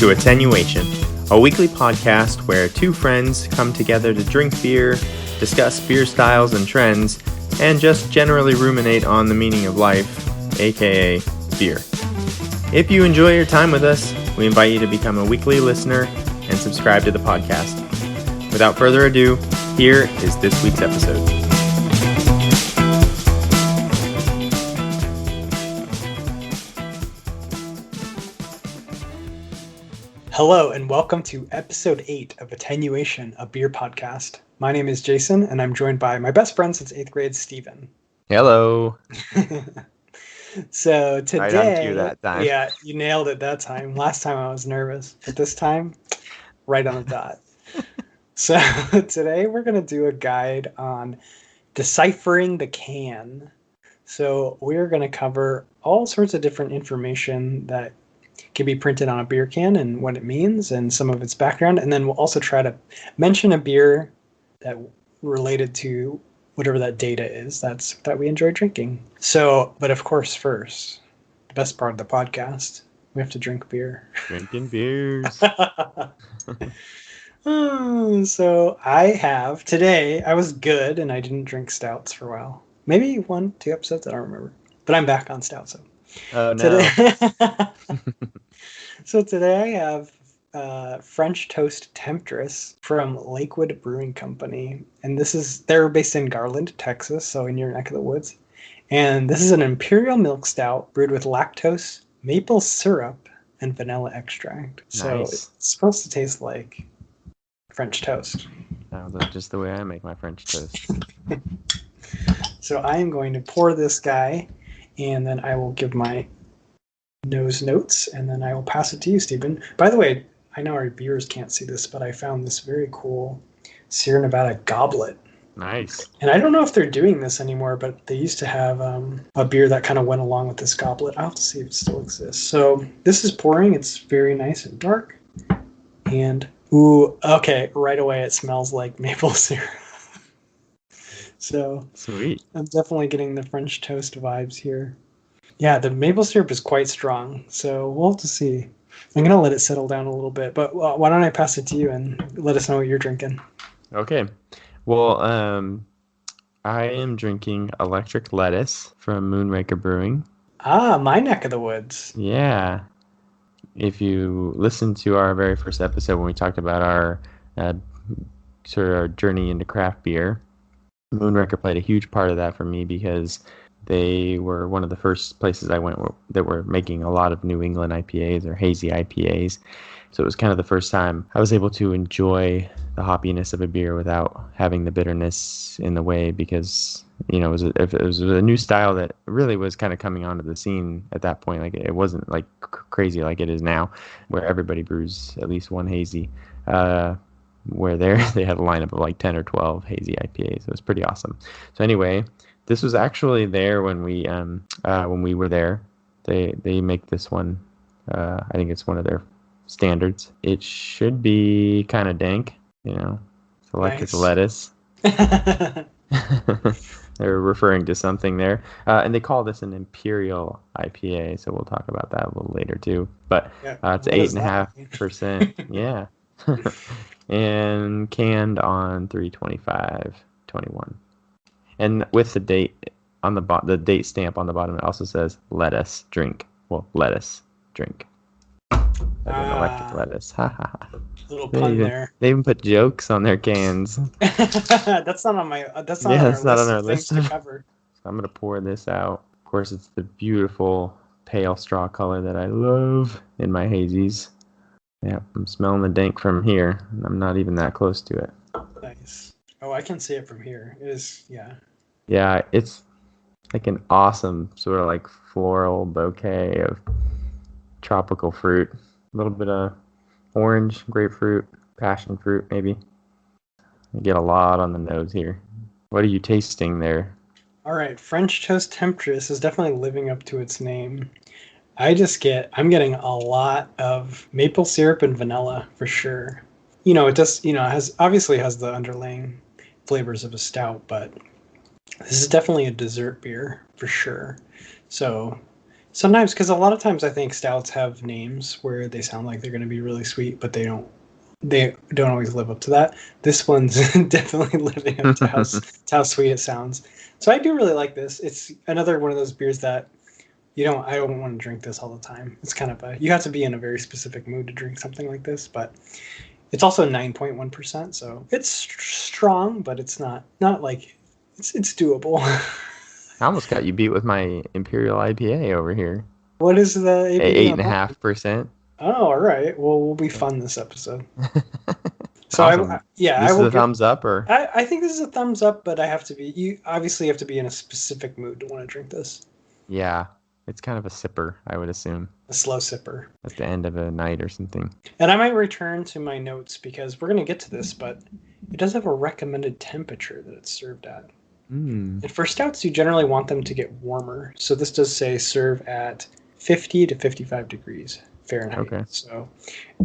to Attenuation, a weekly podcast where two friends come together to drink beer, discuss beer styles and trends, and just generally ruminate on the meaning of life, aka beer. If you enjoy your time with us, we invite you to become a weekly listener and subscribe to the podcast. Without further ado, here is this week's episode. Hello and welcome to episode 8 of Attenuation, a beer podcast. My name is Jason and I'm joined by my best friend since 8th grade, Steven. Hello. So today, right on cue that time. Yeah, you nailed it that time. Last time I was nervous, but this time, right on the dot. So today we're going to do a guide on Deciphering the Can. So we're going to cover all sorts of different information that can be printed on a beer can and what it means and some of its background. And then we'll also try to mention a beer that related to whatever that data is that we enjoy drinking. So, but of course, first, the best part of the podcast, we have to drink beer. Drinking beers. So today, I was good and I didn't drink stouts for a while. Maybe 1-2 episodes, I don't remember. But I'm back on stout, so. Oh, no. So today I have French Toast Temptress from Lakewood Brewing Company. And they're based in Garland, Texas, so in your neck of the woods. And this is an Imperial milk stout brewed with lactose, maple syrup, and vanilla extract. So Nice. It's supposed to taste like French toast. Sounds like just the way I make my French toast. So I am going to pour this guy, and then I will give my nose notes, and then I will pass it to you, Stephen. By the way, I know our viewers can't see this, but I found this very cool Sierra Nevada goblet. Nice. And I don't know if they're doing this anymore, but they used to have a beer that kind of went along with this goblet. I'll have to see if it still exists. So this is pouring. It's very nice and dark. And, ooh, okay, right away it smells like maple syrup. So Sweet. I'm definitely getting the French toast vibes here. Yeah, the maple syrup is quite strong, so we'll have to see. I'm going to let it settle down a little bit, but why don't I pass it to you and let us know what you're drinking? Okay. Well, I am drinking Electric Lettuce from Moonraker Brewing. Ah, my neck of the woods. Yeah. If you listen to our very first episode when we talked about our sort of our journey into craft beer, Moonraker played a huge part of that for me because they were one of the first places I went that were making a lot of New England IPAs or hazy IPAs. So it was kind of the first time I was able to enjoy the hoppiness of a beer without having the bitterness in the way because, you know, it was a new style that really was kind of coming onto the scene at that point. Like it wasn't like crazy like it is now where everybody brews at least one hazy. Where they had a lineup of like 10 or 12 hazy IPAs. It was pretty awesome. So anyway, this was actually there when we were there. They make this one. I think it's one of their standards. It should be kind of dank, you know. Electric lettuce. They're referring to something there, and they call this an Imperial IPA. So we'll talk about that a little later too. But it's 8.5%. Yeah. And canned on 3/25/21, and with the date on the date stamp on the bottom, it also says "Let us drink." Well, let us drink. Electric lettuce. Ha ha ha. Little pun there. They even put jokes on their cans. That's not on my. That's not on our list to cover. So I'm gonna pour this out. Of course, it's the beautiful pale straw color that I love in my hazies. Yeah, I'm smelling the dank from here. I'm not even that close to it. Nice. Oh, I can see it from here. It is, yeah. Yeah, it's like an awesome sort of like floral bouquet of tropical fruit. A little bit of orange, grapefruit, passion fruit, maybe. I get a lot on the nose here. What are you tasting there? All right, French Toast Temptress is definitely living up to its name. I'm getting a lot of maple syrup and vanilla for sure. You know, it does, obviously has the underlying flavors of a stout, but this is definitely a dessert beer for sure. So Sometimes, because a lot of times I think stouts have names where they sound like they're going to be really sweet, but they don't. They don't always live up to that. This one's definitely living up to how sweet it sounds. So I do really like this. It's another one of those beers that I don't want to drink this all the time. It's kind of you have to be in a very specific mood to drink something like this, but it's also 9.1%, so it's strong, but it's not like it's doable. I almost got you beat with my Imperial IPA over here. What is the ABV? 8.5%. Oh, all right. Well, we'll be fun this episode. So awesome. I will will a thumbs up, or I think this is a thumbs up, but you obviously have to be in a specific mood to want to drink this. Yeah, it's kind of a sipper, I would assume. A slow sipper. At the end of a night or something. And I might return to my notes because we're going to get to this, but it does have a recommended temperature that it's served at. And for stouts, you generally want them to get warmer. So this does say serve at 50 to 55 degrees Fahrenheit. Okay. So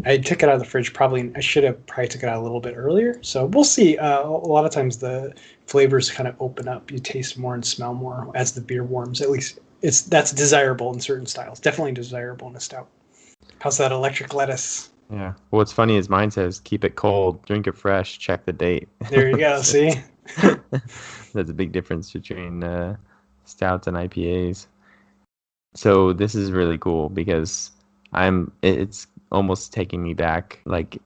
I took it out of the fridge. I should have probably took it out a little bit earlier. So we'll see. A lot of times the flavors kind of open up. You taste more and smell more as the beer warms. At least that's desirable in certain styles. Definitely desirable in a stout. How's that electric lettuce? Yeah. Well, what's funny is mine says keep it cold, drink it fresh, check the date. There you go. See? That's a big difference between stouts and IPAs. So this is really cool because it's almost taking me back like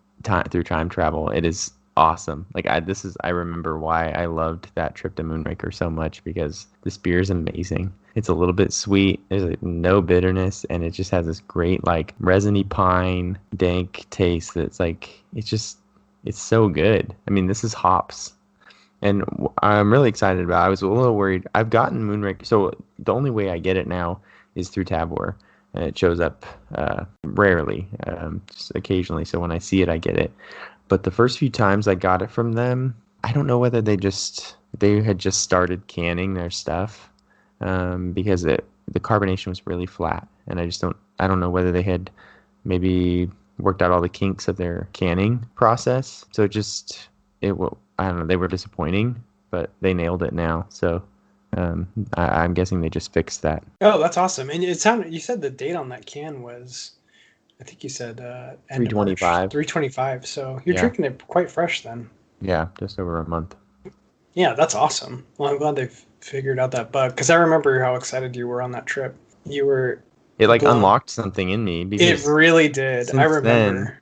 through time travel. It is awesome. Like I remember why I loved that trip to Moonraker so much, because this beer is amazing. It's a little bit sweet. There's like no bitterness, and it just has this great like resiny pine dank taste that's like it's so good. I mean, this is hops. And I'm really excited about it. I was a little worried. I've gotten Moonraker. So the only way I get it now is through Tabor. And it shows up rarely, just occasionally. So when I see it, I get it. But the first few times I got it from them, I don't know whether they had just started canning their stuff, because the carbonation was really flat. And I don't know whether they had maybe worked out all the kinks of their canning process. So I don't know, they were disappointing, but they nailed it now. So I'm guessing they just fixed that. Oh, that's awesome. And you said the date on that can was, I think you said 325. 325. So you're drinking it quite fresh then. Yeah, just over a month. Yeah, that's awesome. Well, I'm glad they've figured out that bug, because I remember how excited you were on that trip. It unlocked something in me. It really did. I remember.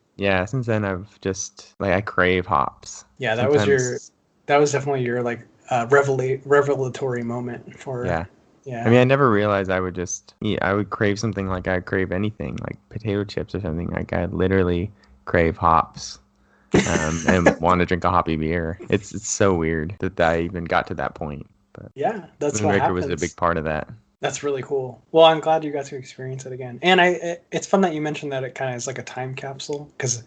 Since then I've just I crave hops. Yeah, that was definitely your like revelatory moment for. Yeah. Yeah. I mean, I never realized I would I would crave something like I crave anything, like potato chips or something. Like I literally crave hops, and want to drink a hoppy beer. It's so weird that I even got to that point. But yeah, that's what happens. was a big part of that. That's really cool. Well, I'm glad you got to experience it again. And it's fun that you mentioned that it kind of is like a time capsule, because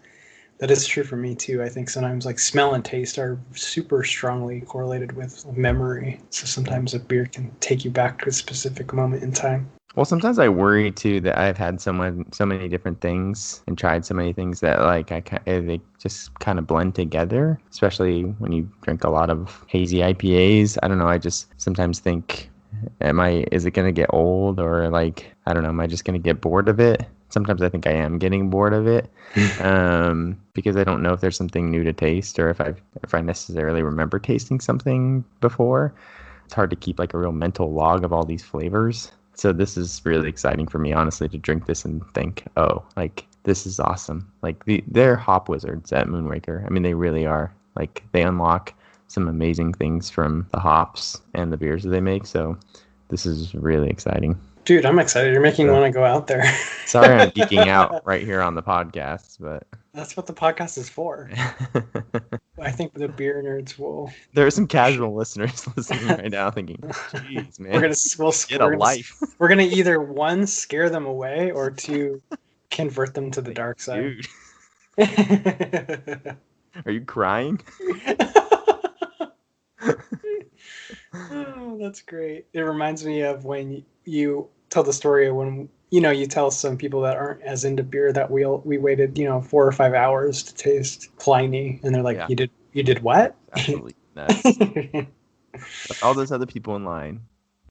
that is true for me too. I think sometimes like smell and taste are super strongly correlated with memory. So sometimes a beer can take you back to a specific moment in time. Well, sometimes I worry too that I've had so many different things and tried so many things that like they just kind of blend together, especially when you drink a lot of hazy IPAs. I don't know. I just sometimes think, is it going to get old, or like, I don't know, am I just going to get bored of it? Sometimes I think I am getting bored of it, because I don't know if there's something new to taste, or if I necessarily remember tasting something before. It's hard to keep like a real mental log of all these flavors. So this is really exciting for me, honestly, to drink this and think, oh, like this is awesome. Like they're hop wizards at Moonraker. I mean, they really are. Like they unlock some amazing things from the hops and the beers that they make. So this is really exciting. Dude, I'm excited. You're making me want to go out there. Sorry I'm geeking out right here on the podcast, but that's what the podcast is for. I think the beer nerds will. There are some casual listeners listening right now thinking, "Jeez, man, get a life." We're gonna either one, scare them away, or two, convert them to the dark side. Dude. Are you crying? Oh, that's great. It reminds me of when you tell the story of when you tell some people that aren't as into beer that we waited 4 or 5 hours to taste Pliny, and they're like, yeah. You did what? Absolutely nuts. All those other people in line,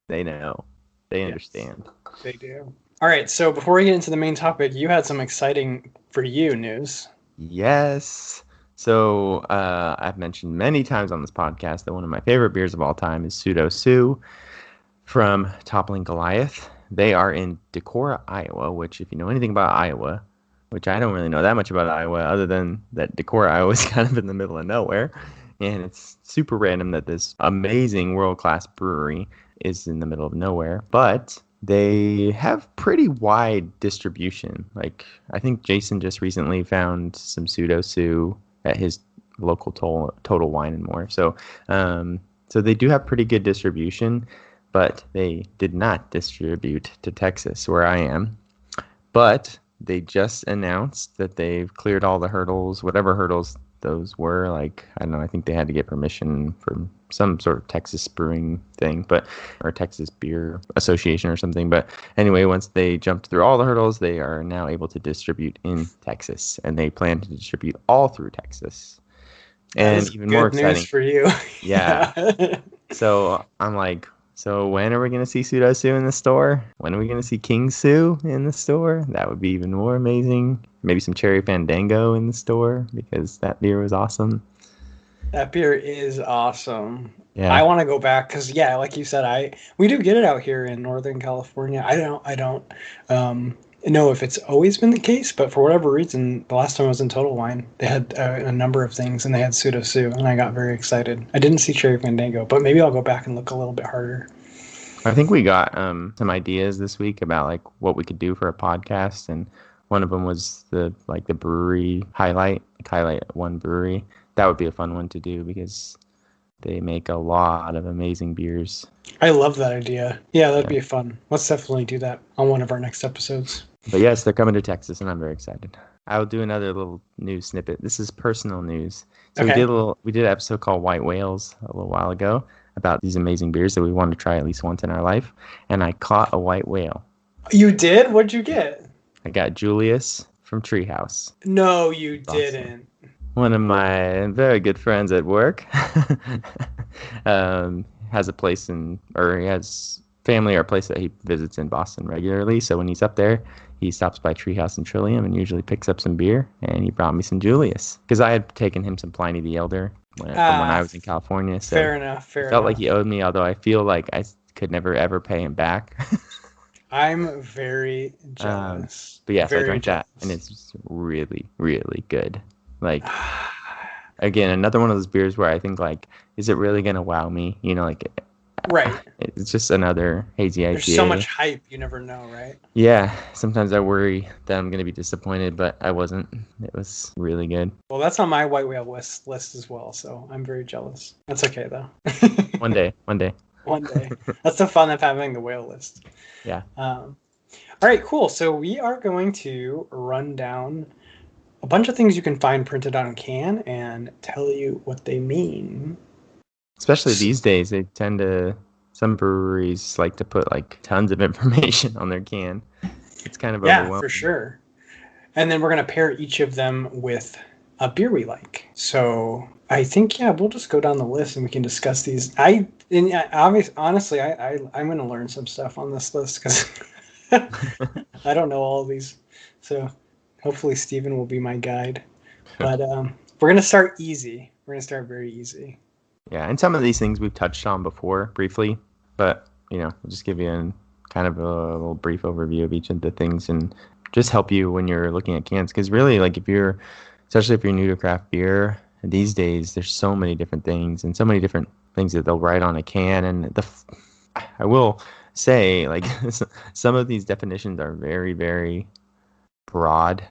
they know, they understand. They do. All right, so before we get into the main topic, you had some exciting for you news. Yes. So I've mentioned many times on this podcast that one of my favorite beers of all time is Pseudo Sue from Toppling Goliath. They are in Decorah, Iowa, which if you know anything about Iowa, which I don't really know that much about Iowa other than that Decorah, Iowa is kind of in the middle of nowhere. And it's super random that this amazing world-class brewery is in the middle of nowhere. But they have pretty wide distribution. Like, I think Jason just recently found some Pseudo Sue at his local Total Wine and More. So they do have pretty good distribution, but they did not distribute to Texas, where I am. But they just announced that they've cleared all the hurdles, whatever hurdles those were. Like, I don't know, I think they had to get permission from some sort of Texas brewing thing, or Texas Beer Association or something. But anyway, once they jumped through all the hurdles, they are now able to distribute in Texas, and they plan to distribute all through Texas. And even more exciting news for you. Yeah. So I'm like, so when are we going to see Pseudo Sue in the store? When are we going to see King Sue in the store? That would be even more amazing. Maybe some Cherry Fandango in the store because that beer was awesome. That beer is awesome. Yeah. I want to go back because, yeah, like you said, we do get it out here in Northern California. I don't know if it's always been the case, but for whatever reason, the last time I was in Total Wine, they had a number of things, and they had Pseudo Sue, and I got very excited. I didn't see Cherry Fandango, but maybe I'll go back and look a little bit harder. I think we got some ideas this week about like what we could do for a podcast, and one of them was the brewery highlight one brewery. That would be a fun one to do because they make a lot of amazing beers. I love that idea. Yeah, that'd be fun. Let's definitely do that on one of our next episodes. But yes, they're coming to Texas, and I'm very excited. I'll do another little news snippet. This is personal news. So Okay. we did an episode called White Whales a little while ago about these amazing beers that we want to try at least once in our life, and I caught a white whale. You did? What'd you get? I got Julius from Treehouse. No, you Awesome. didn't. One of my very good friends at work has a place he has family or a place that he visits in Boston regularly. So when he's up there, he stops by Treehouse and Trillium and usually picks up some beer. And he brought me some Julius because I had taken him some Pliny the Elder from when I was in California. So fair enough. Felt like he owed me, although I feel like I could never ever pay him back. I'm very jealous. But yes, I drank that, and it's really, really good. Like, again, another one of those beers where I think, like, is it really going to wow me? You know, like, right. It's just another hazy IPA. There's so much hype, you never know, right? Yeah, sometimes I worry that I'm going to be disappointed, but I wasn't. It was really good. Well, that's on my White Whale list as well, so I'm very jealous. That's okay, though. One day. One day. That's the fun of having the whale list. Yeah. All right, cool. So we are going to run down a bunch of things you can find printed on a can and tell you what they mean. Especially these days, some breweries like to put like tons of information on their can. It's kind of overwhelming. Yeah, for sure. And then we're going to pair each of them with a beer we like. So I think, we'll just go down the list and we can discuss these. Honestly, I'm going to learn some stuff on this list because I don't know all of these. So hopefully Steven will be my guide. But we're going to start easy. We're going to start very easy. Yeah, and some of these things we've touched on before briefly, but, we'll just give you kind of a little brief overview of each of the things and just help you when you're looking at cans. Because really, like, especially if you're new to craft beer, these days there's so many different things and so many different things that they'll write on a can. And I will say, like, some of these definitions are very, very broad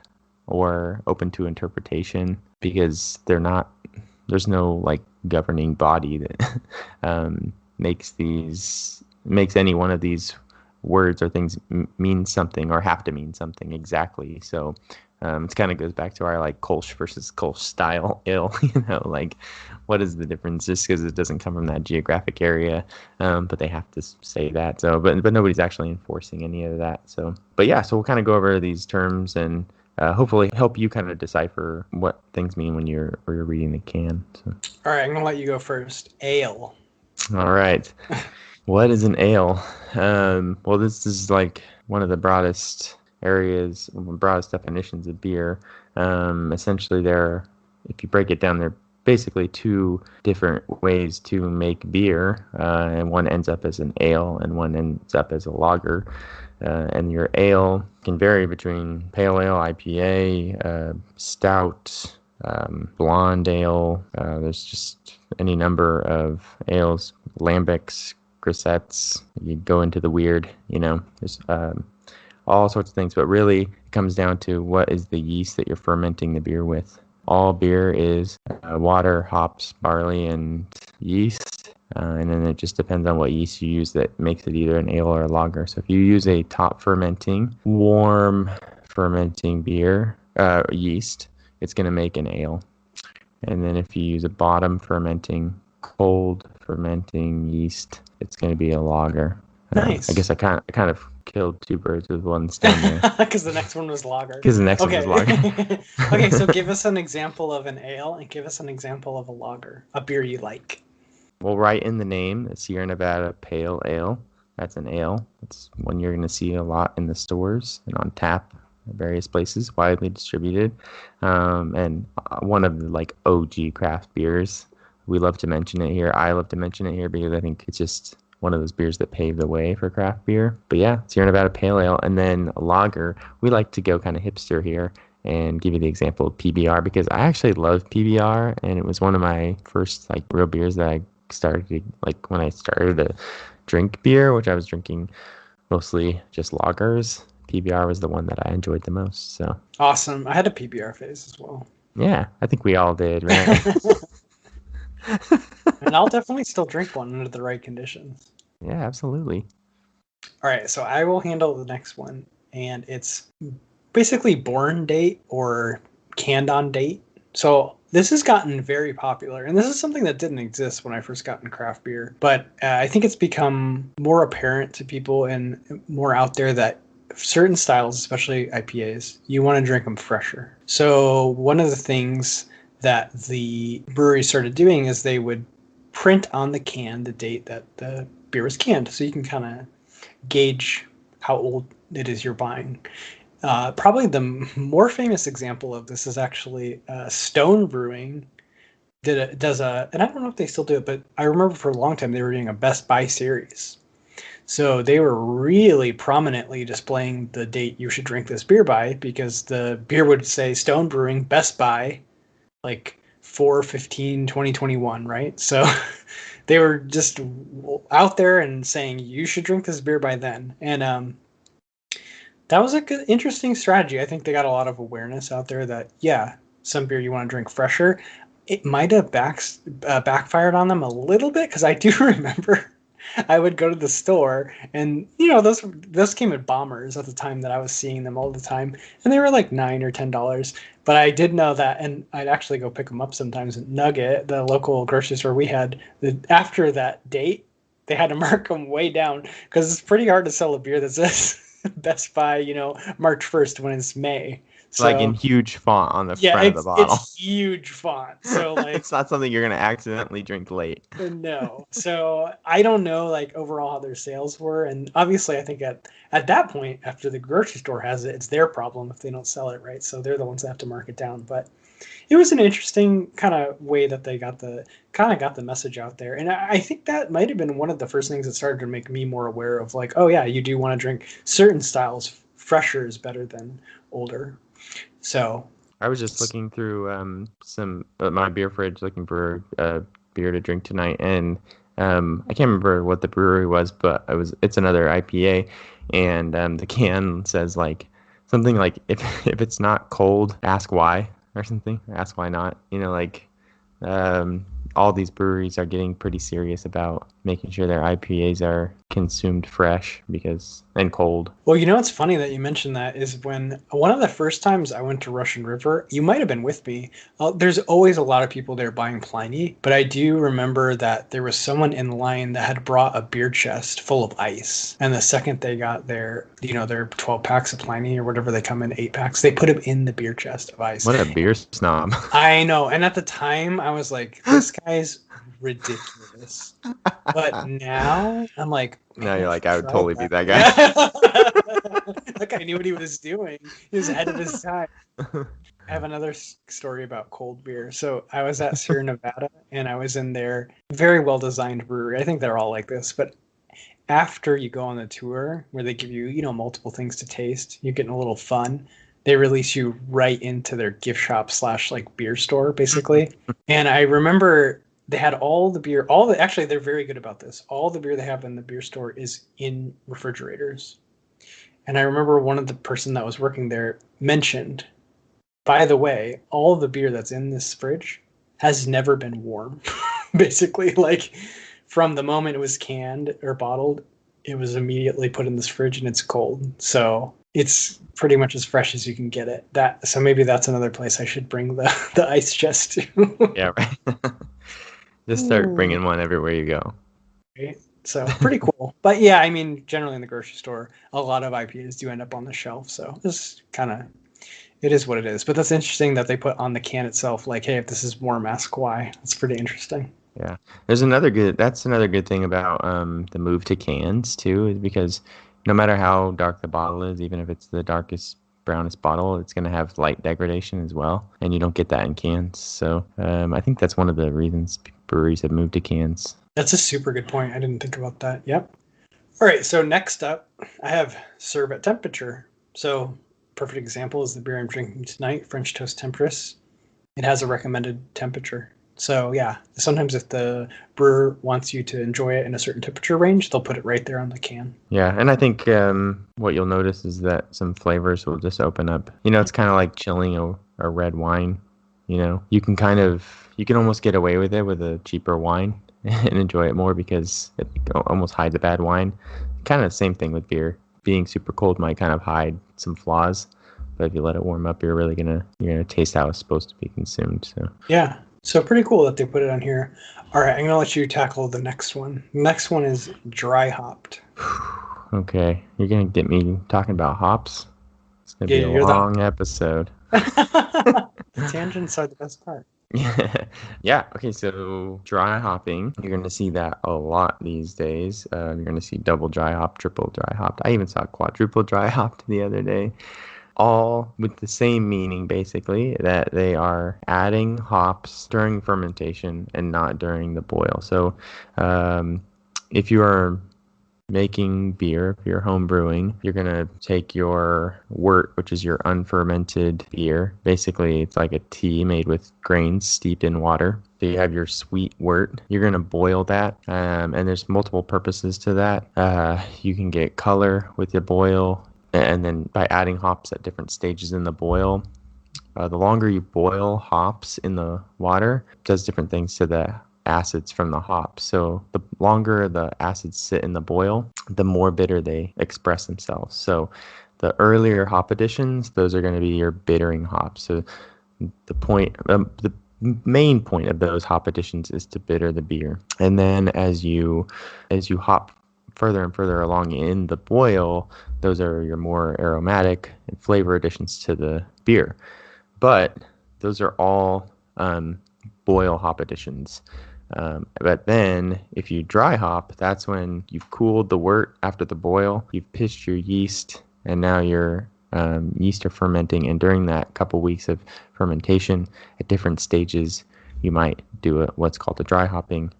or open to interpretation because there's no like governing body that makes any one of these words or things mean something or have to mean something exactly. So it kind of goes back to our like Kolsch versus Kolsch style ale, like what is the difference just because it doesn't come from that geographic area, but they have to say that. So, but nobody's actually enforcing any of that. So, but yeah, so we'll kind of go over these terms and hopefully help you kind of decipher what things mean when you're reading the can. So. All right, I'm going to let you go first. Ale. All right. What is an ale? Well, this is like one of the broadest definitions of beer. Essentially, if you break it down, they're basically two different ways to make beer, and one ends up as an ale and one ends up as a lager. And your ale can vary between pale ale, IPA, stout, blonde ale. There's just any number of ales, lambics, grisettes. You go into the weird, there's all sorts of things, but really it comes down to what is the yeast that you're fermenting the beer with. All beer is water, hops, barley, and yeast. And then it just depends on what yeast you use that makes it either an ale or a lager. So if you use a top fermenting, warm fermenting beer yeast, it's going to make an ale. And then if you use a bottom fermenting, cold fermenting yeast, it's going to be a lager. Nice. I guess I kind of killed two birds with one stone there. Because the next one was lager. One was lager. Okay, so give us an example of an ale and give us an example of a lager, a beer you like. Well, right in the name, the Sierra Nevada Pale Ale. That's an ale. It's one you're going to see a lot in the stores and on tap at various places, widely distributed. And one of the OG craft beers. We love to mention it here. I love to mention it here because I think it's just one of those beers that paved the way for craft beer. But yeah, Sierra Nevada Pale Ale. And then a lager. We like to go kind of hipster here and give you the example of PBR because I actually love PBR, and it was one of my first real beers that I started when I started to drink beer, which I was drinking mostly just lagers. PBR was the one that I enjoyed the most. So awesome. I had a PBR phase as well. Yeah, I think we all did, right? And I'll definitely still drink one under the right conditions. Yeah, absolutely. All right, so I will handle the next one, and it's basically born date or canned on date. So this has gotten very popular, and this is something that didn't exist when I first got into craft beer. But I think it's become more apparent to people and more out there that certain styles, especially IPAs, you want to drink them fresher. So one of the things that the brewery started doing is they would print on the can the date that the beer was canned, so you can kind of gauge how old it is you're buying. Probably the more famous example of this is actually Stone Brewing does and I don't know if they still do it, but I remember for a long time they were doing a Best By series. So they were really prominently displaying the date you should drink this beer by, because the beer would say Stone Brewing Best By 4/15/2021, right? So they were just out there and saying you should drink this beer by then. And that was a good, interesting strategy. I think they got a lot of awareness out there that, yeah, some beer you want to drink fresher. It might have backfired on them a little bit, because I do remember I would go to the store, and those came at Bombers at the time that I was seeing them all the time, and they were like $9 or $10. But I did know that, and I'd actually go pick them up sometimes at Nugget, the local grocery store we had. After that date, they had to mark them way down, because it's pretty hard to sell a beer that says Best By, March 1st when it's May. So, in huge font on the front of the bottle. It's huge font. So it's not something you're going to accidentally drink late. No. So I don't know overall how their sales were. And obviously I think at that point, after the grocery store has it, it's their problem if they don't sell it, right? So they're the ones that have to mark it down. But it was an interesting kind of way that they got the message out there. And I think that might have been one of the first things that started to make me more aware of oh yeah, you do want to drink certain styles. Fresher is better than older. So I was just looking through my beer fridge, looking for a beer to drink tonight, and I can't remember what the brewery was, but it's another IPA, and the can says something like if it's not cold, ask why, or something. Ask why not. All these breweries are getting pretty serious about making sure their IPAs are consumed fresh and cold. Well, it's funny that you mentioned that, is when one of the first times I went to Russian River, you might have been with me. There's always a lot of people there buying Pliny, but I do remember that there was someone in line that had brought a beer chest full of ice. And the second they got their 12 packs of Pliny or whatever they come in 8 packs, they put them in the beer chest of ice. What a beer snob. I know. And at the time I was like, this guy's ridiculous. But now I'm like, Now maybe you're I like, should I would try totally be that. that guy. That guy knew what he was doing. He was ahead of his time. I have another story about cold beer. So I was at Sierra Nevada and I was in their very well designed brewery. I think they're all like this, but after you go on the tour where they give you, multiple things to taste, you're getting a little fun. They release you right into their gift shop / like beer store, basically. And I remember they had all the beer, actually, they're very good about this. All the beer they have in the beer store is in refrigerators. And I remember one of the person that was working there mentioned, by the way, all the beer that's in this fridge has never been warm. Basically, like from the moment it was canned or bottled, it was immediately put in this fridge and it's cold. So it's pretty much as fresh as you can get it. So maybe that's another place I should bring the ice chest to. Yeah, right. Just start bringing one everywhere you go. Right? So pretty cool. But yeah, I mean, generally in the grocery store, a lot of IPAs do end up on the shelf. So this it is what it is. But that's interesting that they put on the can itself, like, hey, if this is warm, ask why. That's pretty interesting. Yeah. That's another good thing about the move to cans too, is because no matter how dark the bottle is, even if it's the darkest, brownest bottle, it's going to have light degradation as well. And you don't get that in cans. So I think that's one of the reasons breweries have moved to cans. That's a super good point. I didn't think about that. Yep. All right. So next up, I have serve at temperature. So perfect example is the beer I'm drinking tonight, French Toast Temptress. It has a recommended temperature. So yeah, sometimes if the brewer wants you to enjoy it in a certain temperature range, they'll put it right there on the can. Yeah, and I think what you'll notice is that some flavors will just open up. It's kind of like chilling a red wine. You can almost get away with it with a cheaper wine and enjoy it more because it almost hides a bad wine. Kind of the same thing with beer. Being super cold might kind of hide some flaws, but if you let it warm up, you're gonna taste how it's supposed to be consumed. So yeah. So pretty cool that they put it on here. All right, I'm gonna let you tackle the next one. Next one is dry hopped. Okay, you're gonna get me talking about hops. It's gonna be a long episode. Tangents are the best part. Yeah. Okay. So dry hopping, you're gonna see that a lot these days. You're gonna see double dry hop, triple dry hopped. I even saw quadruple dry hopped the other day. All with the same meaning, basically, that they are adding hops during fermentation and not during the boil. So if you are making beer, if you're home brewing, you're going to take your wort, which is your unfermented beer. Basically, it's like a tea made with grains steeped in water. So you have your sweet wort. You're going to boil that, and there's multiple purposes to that. You can get color with your boil. And then by adding hops at different stages in the boil, the longer you boil hops in the water, it does different things to the acids from the hops. So the longer the acids sit in the boil, the more bitter they express themselves. So the earlier hop additions, those are going to be your bittering hops. So the main point of those hop additions is to bitter the beer. And then as you hop further and further along in the boil, those are your more aromatic and flavor additions to the beer. But those are all boil hop additions. But then if you dry hop, that's when you've cooled the wort after the boil, you've pitched your yeast, and now your yeast are fermenting. And during that couple weeks of fermentation, at different stages, you might do what's called a dry hopping,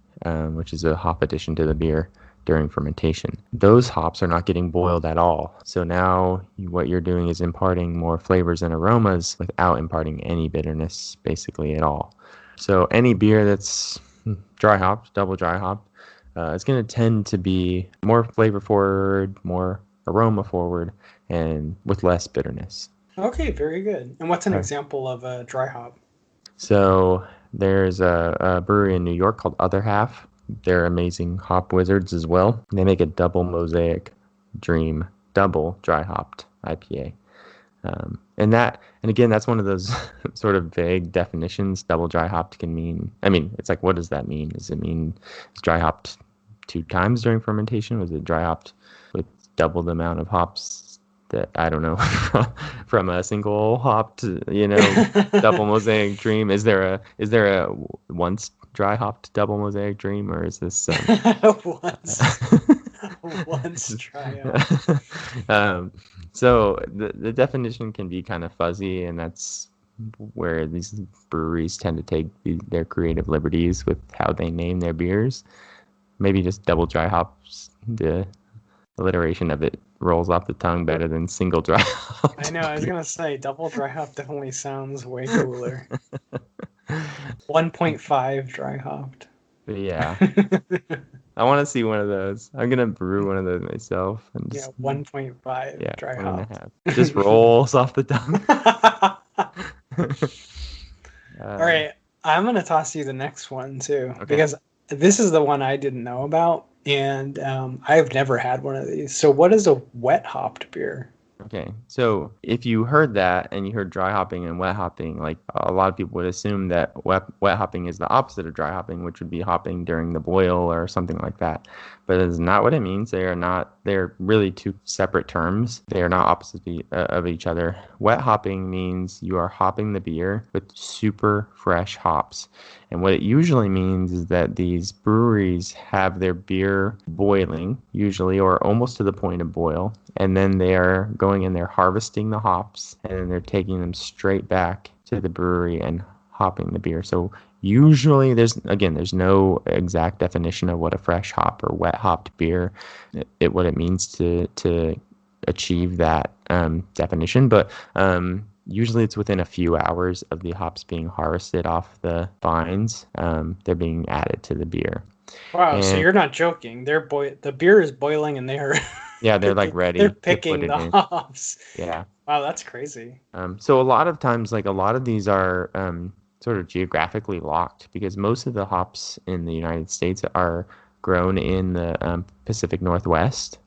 which is a hop addition to the beer during fermentation. Those hops are not getting boiled at all. So now what you're doing is imparting more flavors and aromas without imparting any bitterness basically at all. So any beer that's dry hopped, double dry hopped, it's going to tend to be more flavor forward, more aroma forward, and with less bitterness. Okay, very good. And what's an example of a dry hop? So there's a brewery in New York called Other Half. They're amazing hop wizards as well. They make a double mosaic dream, double dry hopped IPA. And again, that's one of those sort of vague definitions. Double dry hopped can mean, it's like, what does that mean? Does it mean it's dry hopped 2 times during fermentation? Was it dry hopped with double the amount of hops that, I don't know, from a single hopped, double mosaic dream? Is there a once dry hopped double mosaic dream, or is this once dry hop? So the definition can be kind of fuzzy, and that's where these breweries tend to take their creative liberties with how they name their beers. Maybe just double dry hops, the alliteration of it rolls off the tongue better than single dry hop. I know, I was gonna say double dry hop definitely sounds way cooler. 1.5 dry hopped. Yeah. I want to see one of those. I'm gonna brew one of those myself. And Yeah, just, 1.5 dry hopped. Just rolls off the tongue. All right, I'm gonna toss you the next one too, Okay. because this is the one I didn't know about, and I've never had one of these. So, what is a wet hopped beer? Okay, so if you heard that and you heard dry hopping and wet hopping, like a lot of people would assume that wet hopping is the opposite of dry hopping, which would be hopping during the boil or something like that. But it is not what it means. They're really two separate terms. They are not opposites of each other. Wet hopping means you are hopping the beer with super fresh hops. And what it usually means is that these breweries have their beer boiling, usually, or almost to the point of boil. And then they are going in there harvesting the hops, and then they're taking them straight back to the brewery and hopping the beer. So usually there's no exact definition of what a fresh hop or wet hopped beer, what it means to achieve that definition. But usually it's within a few hours of the hops being harvested off the vines. They're being added to the beer. Wow, so you're not joking. The beer is boiling and they're yeah, they're like ready. They're picking the hops. Yeah. Wow, that's crazy. So a lot of times, like a lot of these are sort of geographically locked because most of the hops in the United States are grown in the Pacific Northwest.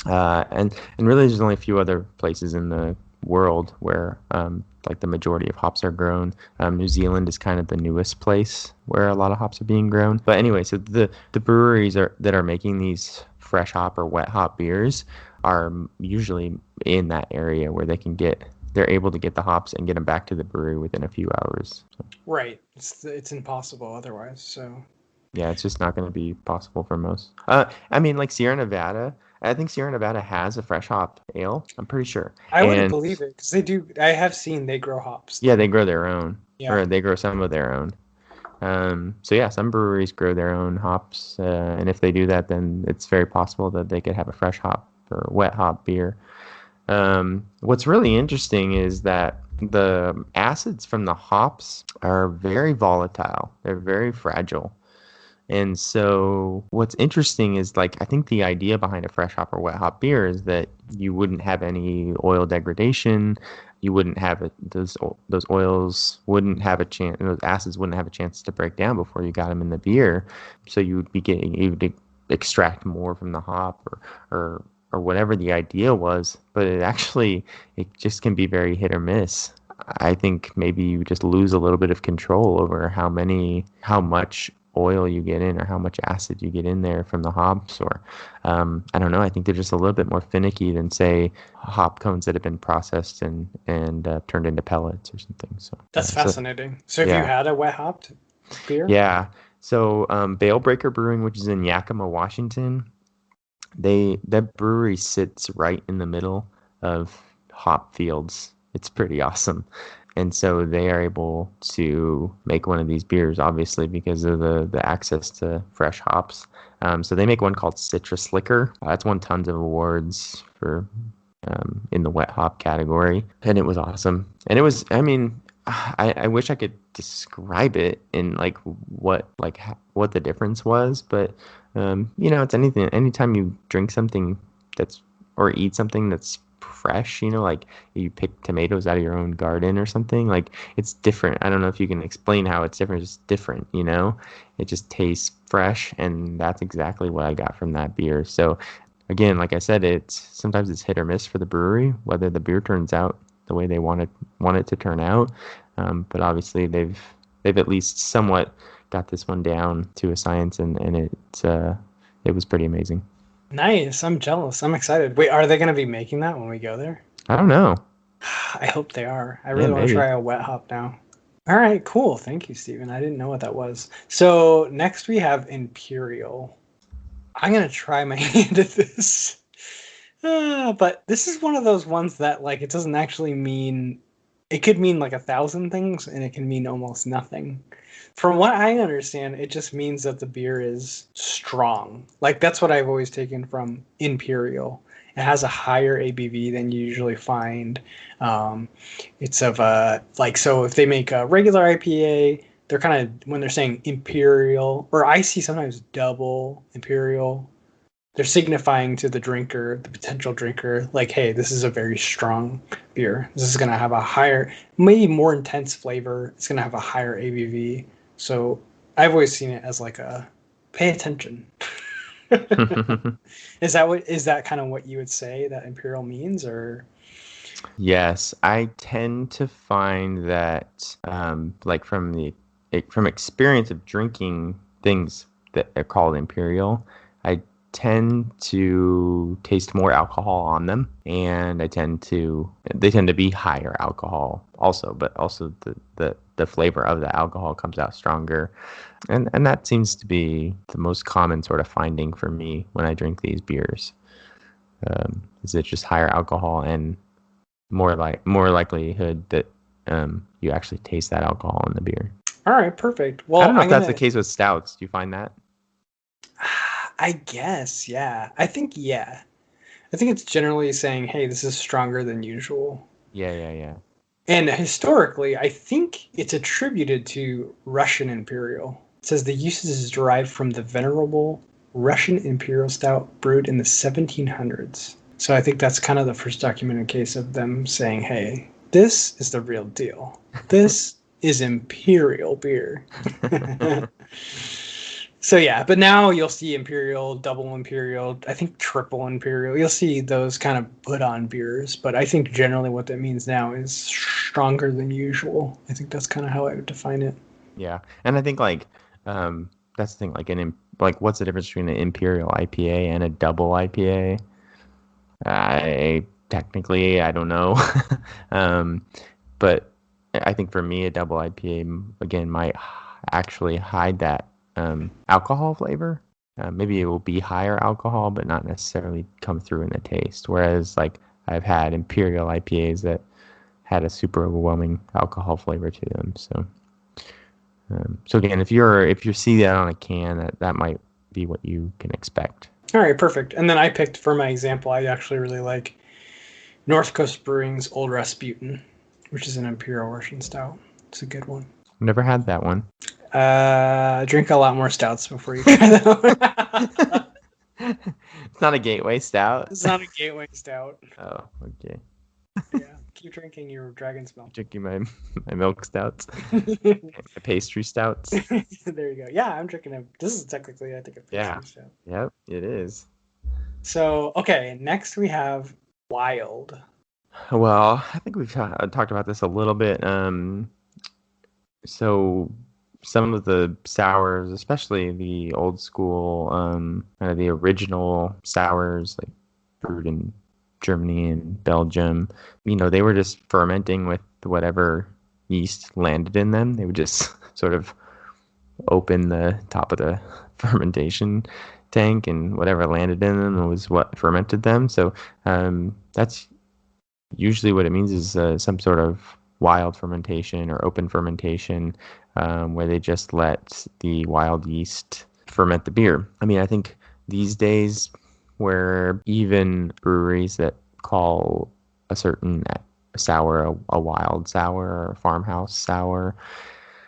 And really there's only a few other places in the world where like the majority of hops are grown. New Zealand is kind of the newest place where a lot of hops are being grown. But anyway, so the breweries that are making these fresh hop or wet hop beers are usually in that area where they're able to get the hops and get them back to the brewery within a few hours. So. Right. It's impossible otherwise. So. Yeah, it's just not going to be possible for most. I mean, like Sierra Nevada. I think Sierra Nevada has a fresh hop ale. I'm pretty sure. I wouldn't believe it because they do. I have seen they grow hops. Yeah, they grow their own. Yeah. Or they grow some of their own. So yeah, some breweries grow their own hops, and if they do that, then it's very possible that they could have a fresh hop or wet hop beer. What's really interesting is that the acids from the hops are very volatile. They're very fragile. And so what's interesting is, like, I think the idea behind a fresh hop or wet hop beer is that you wouldn't have any oil degradation. You wouldn't have those oils wouldn't have a chance, those acids wouldn't have a chance to break down before you got them in the beer. So you would extract more from the hop or whatever the idea was. But it just can be very hit or miss. I think maybe you just lose a little bit of control over how much oil you get in or how much acid you get in there from the hops, or I don't know. I think they're just a little bit more finicky than, say, hop cones that have been processed and turned into pellets or something. So that's fascinating. So have you had a wet hopped beer? Yeah. So Bale Breaker Brewing, which is in Yakima, Washington, that brewery sits right in the middle of hop fields. It's pretty awesome. And so they are able to make one of these beers, obviously, because of the access to fresh hops. So they make one called Citrus Liquor. It's won tons of awards for in the wet hop category. And it was awesome. And it was, I mean, I wish I could describe it in what the difference was. But, it's anything. Anytime you drink something or eat something that's fresh, like you pick tomatoes out of your own garden or something, like it's different. I don't know if you can explain how it's different. It's different, it just tastes fresh, and that's exactly what I got from that beer. So again, like I said, sometimes it's hit or miss for the brewery whether the beer turns out the way they want it to turn out, but obviously they've at least somewhat got this one down to a science, and it was pretty amazing. Nice. I'm jealous. I'm excited. Wait, are they going to be making that when we go there? I don't know. I hope they are. I really want to try a wet hop now. All All right, cool. Thank you, Stephen. I didn't know what that was. So next we have Imperial. I'm gonna try my hand at this. But this is one of those ones that like it doesn't actually mean it could mean like 1,000 things and it can mean almost nothing. From what I understand, it just means that the beer is strong. Like that's what I've always taken from Imperial. It has a higher ABV than you usually find. It's of a like so if they make a regular IPA, they're kind of when they're saying Imperial, or I see sometimes double Imperial, they're signifying to the drinker, the potential drinker, like, hey, this is a very strong beer. This is going to have a higher, maybe more intense flavor. It's going to have a higher ABV. So I've always seen it as like a pay attention. Is that kind of what you would say that Imperial means, or? Yes, I tend to find that, like from experience of drinking things that are called Imperial, I tend to taste more alcohol on them, and they tend to be higher alcohol also, but also the flavor of the alcohol comes out stronger, and that seems to be the most common sort of finding for me when I drink these beers. Is it just higher alcohol and more likelihood that you actually taste that alcohol in the beer. All right, perfect. Well, I don't know if that's the case with stouts. Do you find that? I guess, yeah. I think it's generally saying, hey, this is stronger than usual. Yeah. And historically, I think it's attributed to Russian Imperial. It says the usage is derived from the venerable Russian Imperial Stout brewed in the 1700s. So I think that's kind of the first documented case of them saying, hey, this is the real deal. This is Imperial beer. So yeah, but now you'll see Imperial, double Imperial, I think triple Imperial. You'll see those kind of put on beers, but I think generally what that means now is stronger than usual. I think that's kind of how I would define it. Yeah, and I think like that's the thing. Like what's the difference between an Imperial IPA and a double IPA? I don't know, but I think for me a double IPA again might actually hide that alcohol flavor. Maybe it will be higher alcohol, but not necessarily come through in the taste. Whereas, like I've had Imperial IPAs that had a super overwhelming alcohol flavor to them. So again, if you see that on a can, that might be what you can expect. All right, perfect. And then I picked for my example. I actually really like North Coast Brewing's Old Rasputin, which is an Imperial Russian stout. It's a good one. Never had that one. Drink a lot more stouts before you try that one. It's not a gateway stout. It's not a gateway stout. Oh, okay. Yeah, keep drinking your dragon's milk. Drinking my milk stouts. My pastry stouts. There you go. Yeah, I'm drinking this is technically, I think, a pastry stout. Yep, it is. So, okay, next we have Wild. Well, I think we've talked about this a little bit. So some of the sours, especially the old school, kind of the original sours, like brewed in Germany and Belgium, they were just fermenting with whatever yeast landed in them. They would just sort of open the top of the fermentation tank, and whatever landed in them was what fermented them. So that's usually what it means is some sort of wild fermentation or open fermentation, where they just let the wild yeast ferment the beer. I mean, I think these days, where even breweries that call a certain sour a wild sour or a farmhouse sour,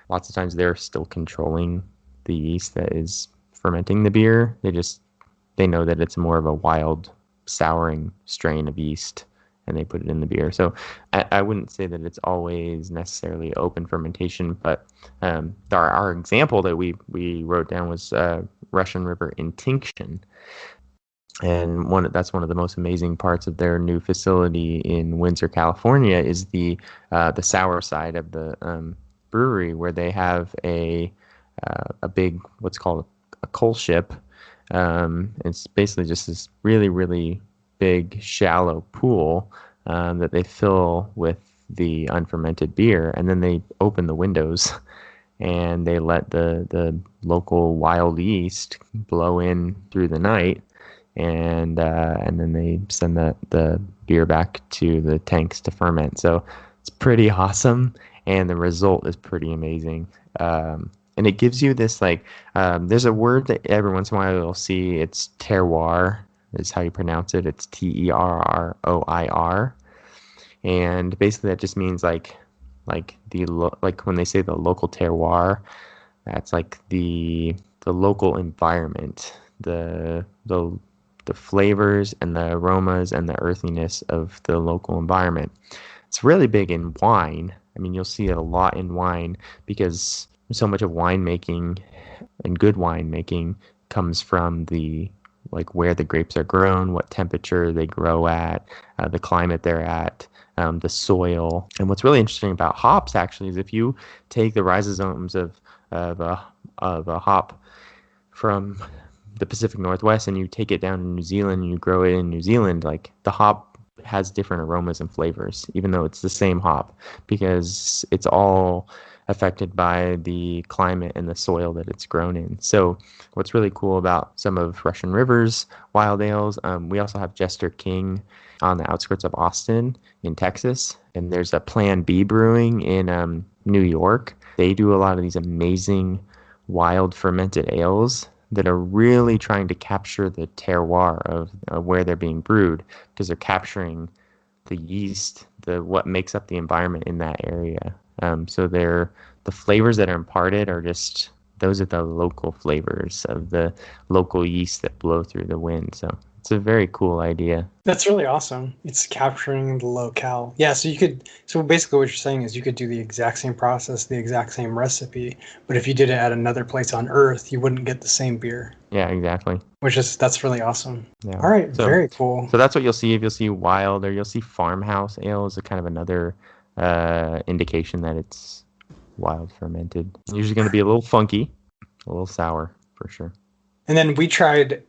lots of times they're still controlling the yeast that is fermenting the beer. They know that it's more of a wild souring strain of yeast, and they put it in the beer. So I wouldn't say that it's always necessarily open fermentation, but our example that we wrote down was Russian River Intinction. And that's one of the most amazing parts of their new facility in Windsor, California, is the sour side of the brewery, where they have a big, what's called a coal ship. It's basically just this really, really big, shallow pool that they fill with the unfermented beer, and then they open the windows and they let the local wild yeast blow in through the night, and then they send the beer back to the tanks to ferment. So it's pretty awesome, and the result is pretty amazing. And it gives you this there's a word that every once in a while you'll see. It's terroir is how you pronounce it. It's Terroir, and basically that just means like when they say the local terroir, that's like the local environment, the flavors and the aromas and the earthiness of the local environment. It's really big in wine. I mean, you'll see it a lot in wine because so much of winemaking and good winemaking comes from where the grapes are grown, what temperature they grow at, the climate they're at, the soil. And what's really interesting about hops actually is if you take the rhizomes of a hop from the Pacific Northwest and you take it down to New Zealand and you grow it in New Zealand, like the hop has different aromas and flavors, even though it's the same hop, because it's all affected by the climate and the soil that it's grown in. So what's really cool about some of Russian River's wild ales, we also have Jester King on the outskirts of Austin in Texas, and there's a Plan B Brewing in New York. They do a lot of these amazing wild fermented ales that are really trying to capture the terroir of where they're being brewed, because they're capturing the yeast, what makes up the environment in that area. So the flavors that are imparted are just, those are the local flavors of the local yeast that blow through the wind. So it's a very cool idea. That's really awesome. It's capturing the locale. Yeah, so basically what you're saying is you could do the exact same process, the exact same recipe, but if you did it at another place on Earth, you wouldn't get the same beer. Yeah, exactly. That's really awesome. Yeah. All right, so, very cool. So that's what you'll see if you'll see wild, or you'll see farmhouse ale is a kind of another indication that it's wild fermented. Usually going to be a little funky, a little sour for sure. And then we tried,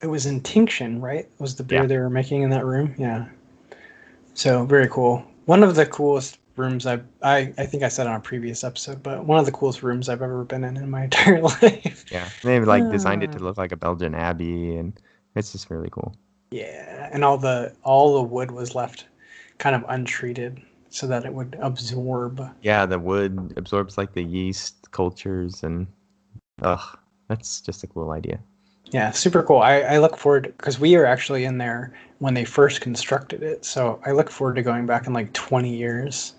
it was Intinction, right? Was the beer they were making in that room? Yeah. So very cool. One of the coolest rooms I think I said on a previous episode, but one of the coolest rooms I've ever been in my entire life. Yeah, they've designed it to look like a Belgian abbey, and it's just really cool. Yeah, and all the wood was left kind of untreated so that it would absorb. Yeah, the wood absorbs like the yeast cultures, and that's just a cool idea. Yeah, super cool. I look forward, because we are actually in there when they first constructed it. So I look forward to going back in like 20 years,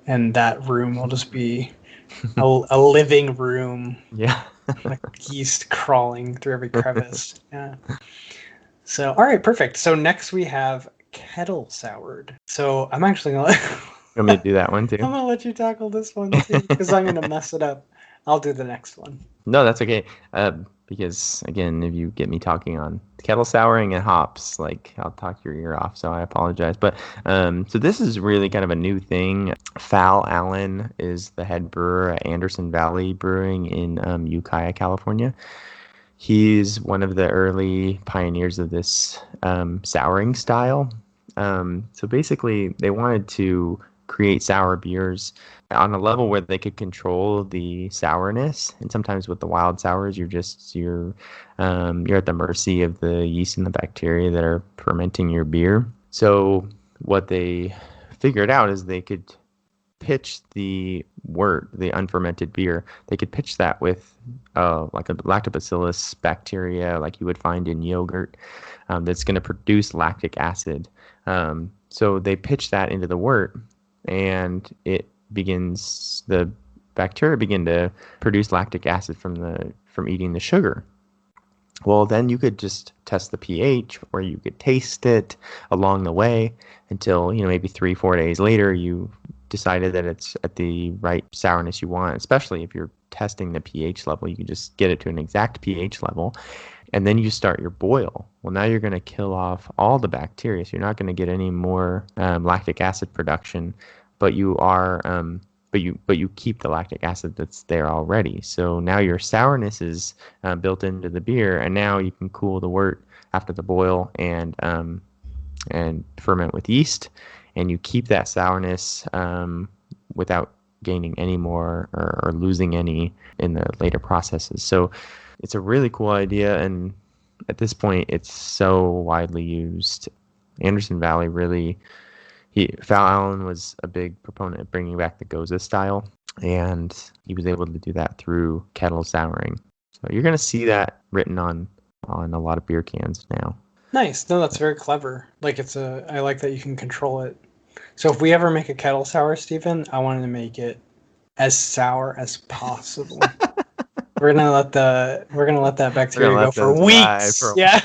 and that room will just be a living room. Yeah. Like yeast crawling through every crevice. Yeah. So, all right, perfect. So next we have kettle soured. So I'm actually going to You want me to do that one too? I'm going to let you tackle this one too, because I'm going to mess it up. I'll do the next one. No, that's okay. Because again, if you get me talking on kettle souring and hops, I'll talk your ear off. So I apologize. But so this is really kind of a new thing. Fal Allen is the head brewer at Anderson Valley Brewing in Ukiah, California. He's one of the early pioneers of this souring style. So basically, they wanted to create sour beers on a level where they could control the sourness. And sometimes with the wild sours, you're at the mercy of the yeast and the bacteria that are fermenting your beer. So what they figured out is they could pitch the wort, the unfermented beer. They could pitch that with like a lactobacillus bacteria like you would find in yogurt that's going to produce lactic acid. So they pitch that into the wort, and the bacteria begin to produce lactic acid from eating the sugar. Well, then you could just test the pH, or you could taste it along the way until, maybe 3-4 days later, you decided that it's at the right sourness you want. Especially if you're testing the pH level, you can just get it to an exact pH level, and then you start your boil. Well, now you're going to kill off all the bacteria, so you're not going to get any more lactic acid production, but you are but you keep the lactic acid that's there already. So now your sourness is built into the beer, and now you can cool the wort after the boil and ferment with yeast. and you keep that sourness without gaining any more or losing any in the later processes. So it's a really cool idea, and at this point it's so widely used. Anderson Valley really, Allen was a big proponent of bringing back the Goza style, and he was able to do that through kettle souring. So you're going to see that written on a lot of beer cans now. Nice. No, that's very clever. Like I like that you can control it. So if we ever make a kettle sour, Stephen, I wanted to make it as sour as possible. We're gonna let that bacteria go for weeks. Yeah.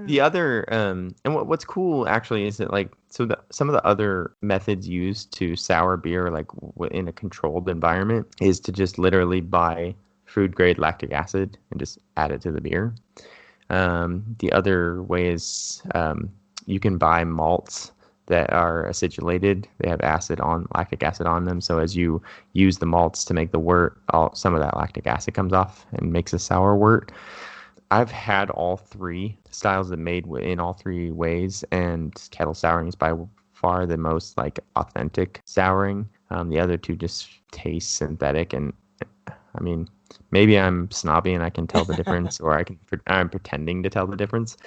The other and what's cool actually is that like some of the other methods used to sour beer like in a controlled environment is to just literally buy food grade lactic acid and just add it to the beer. The other way is you can buy malts that are acidulated. They have lactic acid on them. So as you use the malts to make the wort, some of that lactic acid comes off and makes a sour wort. I've had all three styles that made in all three ways, and kettle souring is by far the most like authentic souring. The other two just taste synthetic, and I mean, maybe I'm snobby and I can tell the difference, or I'm pretending to tell the difference.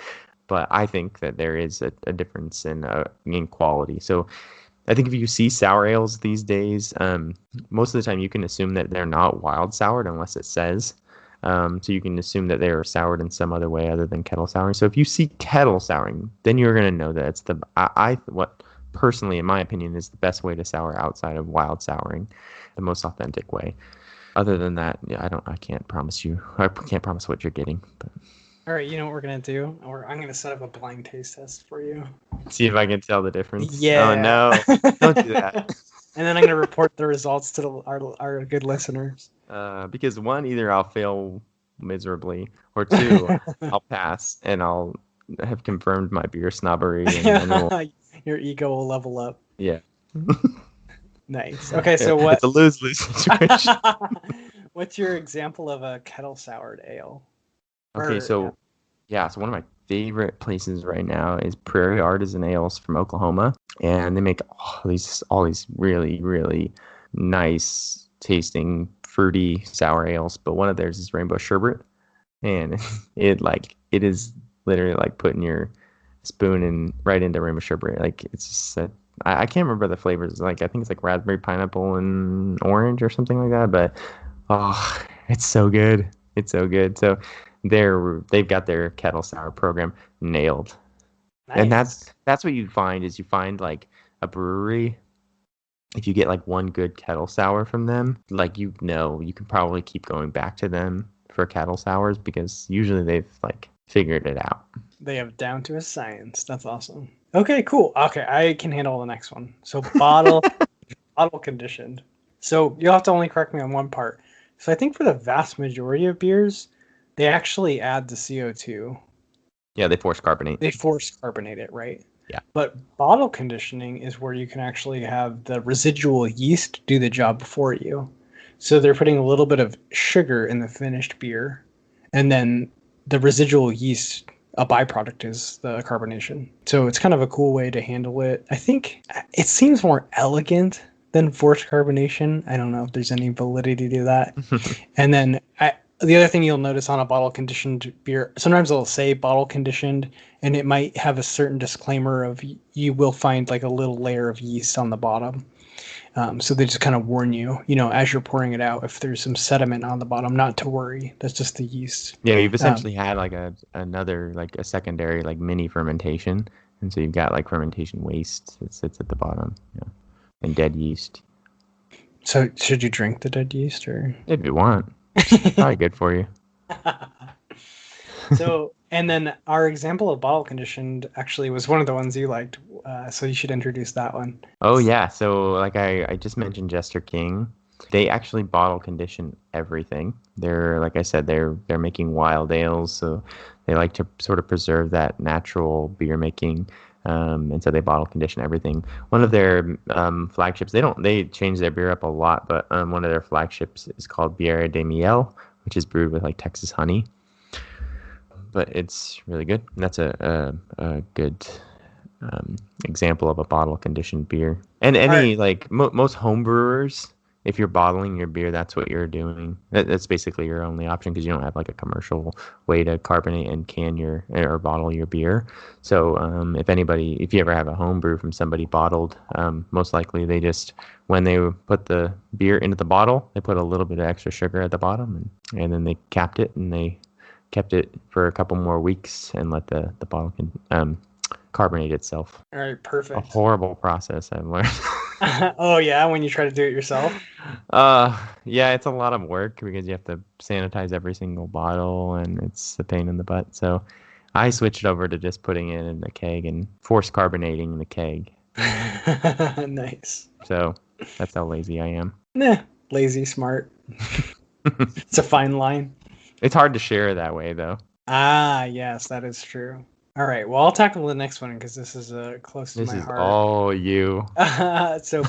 But I think that there is a difference in quality. So I think if you see sour ales these days, most of the time you can assume that they're not wild soured unless it says. So you can assume that they are soured in some other way other than kettle souring. So if you see kettle souring, then you're going to know that it's what personally, in my opinion, is the best way to sour outside of wild souring, the most authentic way. Other than that, yeah, I can't promise you. I can't promise what you're getting. But. All right, you know what we're gonna do? I'm gonna set up a blind taste test for you. See if I can tell the difference. Yeah. Oh no! Don't do that. And then I'm gonna report the results to our good listeners. Because one, either I'll fail miserably, or two, I'll pass and I'll have confirmed my beer snobbery. And your ego will level up. Yeah. Nice. Okay, so It's a lose-lose situation. What's your example of a kettle soured ale? Okay, so one of my favorite places right now is Prairie Artisan Ales from Oklahoma, and they make all these really, really nice tasting fruity sour ales. But one of theirs is Rainbow Sherbet, and it is literally like putting your spoon right into Rainbow Sherbet. Like it's just I can't remember the flavors. Like I think it's like raspberry, pineapple, and orange or something like that. But it's so good. It's so good. So they've got their kettle sour program nailed. Nice. And that's what you find like a brewery. If you get like one good kettle sour from them, like you can probably keep going back to them for kettle sours because usually they've like figured it out. They have down to a science. That's awesome. Okay, cool. Okay, I can handle the next one. So bottle conditioned. So you'll have to only correct me on one part. So I think for the vast majority of beers, they actually add the CO2. Yeah, they force carbonate. They force carbonate it, right? Yeah. But bottle conditioning is where you can actually have the residual yeast do the job before you. So they're putting a little bit of sugar in the finished beer, and then the residual yeast, a byproduct, is the carbonation. So it's kind of a cool way to handle it. I think it seems more elegant than forced carbonation. I don't know if there's any validity to that. And then the other thing you'll notice on a bottle conditioned beer, sometimes they'll say bottle conditioned, and it might have a certain disclaimer of you will find like a little layer of yeast on the bottom. So they just kind of warn you, as you're pouring it out, if there's some sediment on the bottom, not to worry. That's just the yeast. Yeah, you've essentially had like another like a secondary like mini fermentation, and so you've got like fermentation waste that sits at the bottom, and dead yeast. So should you drink the dead yeast, or if you want? It's probably good for you. So, and then our example of bottle conditioned actually was one of the ones you liked. So you should introduce that one. Oh yeah. So like I just mentioned Jester King. They actually bottle condition everything. They're, like I said, they're making wild ales. So they like to sort of preserve that natural beer making. And so they bottle condition everything. One of their flagships, they change their beer up a lot, but one of their flagships is called Bière de Miel, which is brewed with like Texas honey. But it's really good. And that's a good example of a bottle conditioned beer. And All right. any most home brewers, if you're bottling your beer, that's what you're doing. That's basically your only option because you don't have like a commercial way to carbonate and can your or bottle your beer. So if you ever have a home brew from somebody bottled, most likely they just, when they put the beer into the bottle, they put a little bit of extra sugar at the bottom, and then they capped it, and they kept it for a couple more weeks and let the bottle carbonate itself. All right, A perfect. horrible process, I've learned. Oh yeah, when you try to do it yourself. Yeah, it's a lot of work because you have to sanitize every single bottle, and it's a pain in the butt. So I switched over to just putting it in the keg and force carbonating the keg. Nice. So that's how lazy I am. Nah, lazy, smart. It's a fine line. It's hard to share that way, though. Ah, yes, that is true. All right, well, I'll tackle the next one because this is close to This my is heart. all you. So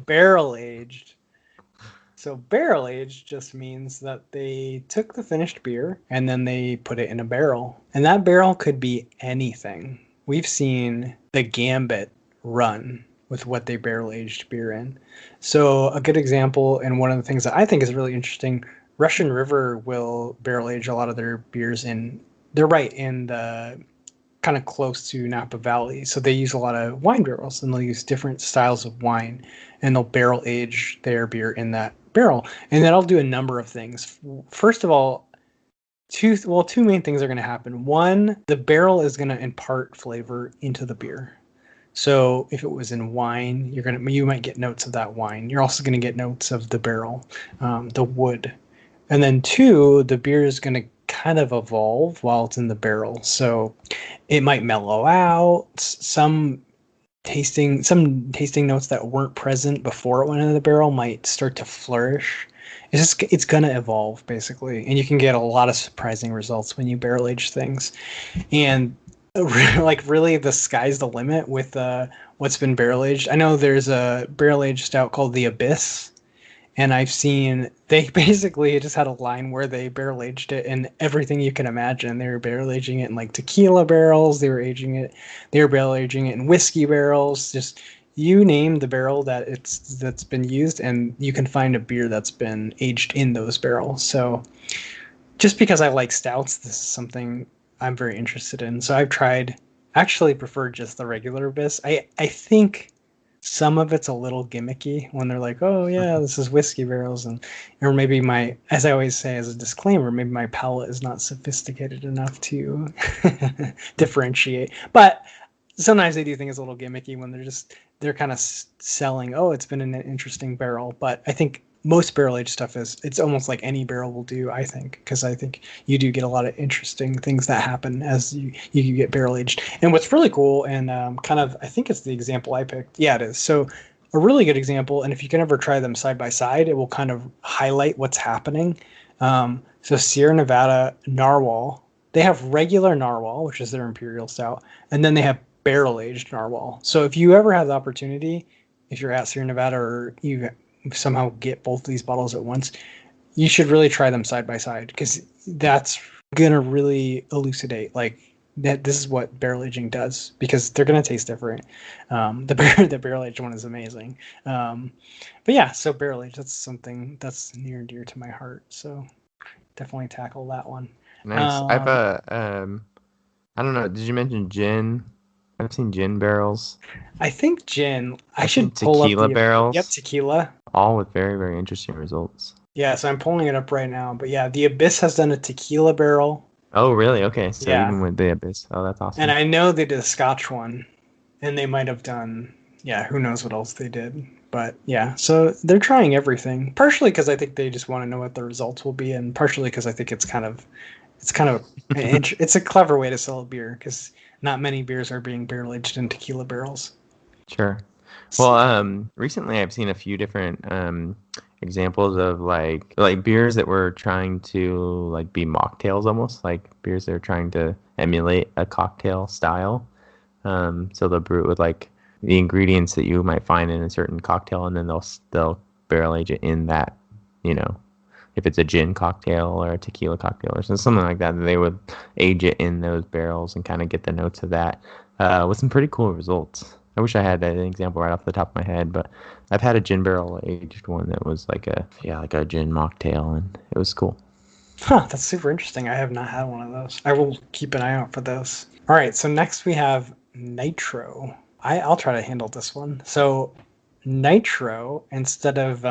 barrel aged. So barrel aged just means that they took the finished beer and then they put it in a barrel. And that barrel could be anything. We've seen the gambit run with what they barrel aged beer in. So a good example, and one of the things that I think is really interesting, Russian River will barrel age a lot of their beers in. They're right in the kind of close to Napa Valley. So they use a lot of wine barrels, and they'll use different styles of wine, and they'll barrel age their beer in that barrel. And that'll do a number of things. First of all, two main things are going to happen. One, the barrel is going to impart flavor into the beer. So if it was in wine, you might get notes of that wine. You're also going to get notes of the barrel, the wood. And then two, the beer is going to kind of evolve while it's in the barrel. So it might mellow out. Some tasting notes that weren't present before it went into the barrel might start to flourish. It's gonna evolve basically, and you can get a lot of surprising results when you barrel age things. And really, the sky's the limit with what's been barrel aged. I know there's a barrel aged stout called the Abyss, and I've seen they basically just had a line where they barrel aged it in everything you can imagine. They were barrel aging it in like tequila barrels. They were barrel aging it in whiskey barrels. Just you name the barrel that's been used, and you can find a beer that's been aged in those barrels. So just because I like stouts, this is something I'm very interested in. So I've tried, actually prefer just the regular Abyss. I think some of it's a little gimmicky when they're like, oh yeah, this is whiskey barrels, or maybe as I always say as a disclaimer, maybe my palate is not sophisticated enough to differentiate. But sometimes they do think it's a little gimmicky when they're kind of selling, oh, it's been in an interesting barrel. But I think most barrel aged stuff it's almost like any barrel will do, I think, because I think you do get a lot of interesting things that happen as you get barrel aged. And what's really cool, and kind of, I think it's the example I picked. Yeah, it is. So a really good example, and if you can ever try them side by side, it will kind of highlight what's happening. So Sierra Nevada Narwhal, they have regular Narwhal, which is their Imperial Stout, and then they have barrel aged Narwhal. So if you ever have the opportunity, if you're at Sierra Nevada or you somehow get both of these bottles at once, you should really try them side by side, because that's gonna really elucidate like that this is what barrel aging does, because they're gonna taste different. The barrel aged one is amazing. But yeah, so barrel aged, that's something that's near and dear to my heart. So definitely tackle that one. Nice. I don't know. Did you mention gin? I've seen gin barrels. I think gin. I I've seen should pull up tequila barrels. Yep, tequila. All with very, very interesting results. Yeah, so I'm pulling it up right now. But yeah, the Abyss has done a tequila barrel. Oh, really? Okay. So Yeah. even with the Abyss. Oh, that's awesome. And I know they did a Scotch one. And they might have done, yeah, who knows what else they did. But yeah, so they're trying everything. Partially because I think they just want to know what the results will be, and partially because I think it's kind of it's a clever way to sell a beer, because not many beers are being barrel aged in tequila barrels. Sure. Well, recently I've seen a few different examples of like beers that were trying to like be mocktails, almost like beers that are trying to emulate a cocktail style. So they'll brew it with like the ingredients that you might find in a certain cocktail, and then they'll barrel age it in that, if it's a gin cocktail or a tequila cocktail or something like that, they would age it in those barrels and kind of get the notes of that. with some pretty cool results. I wish I had an example right off the top of my head, but I've had a gin barrel aged one that was like a gin mocktail, and it was cool. Huh, that's super interesting. I have not had one of those. I will keep an eye out for those. All right, so next we have nitro. I'll try to handle this one. So nitro, instead of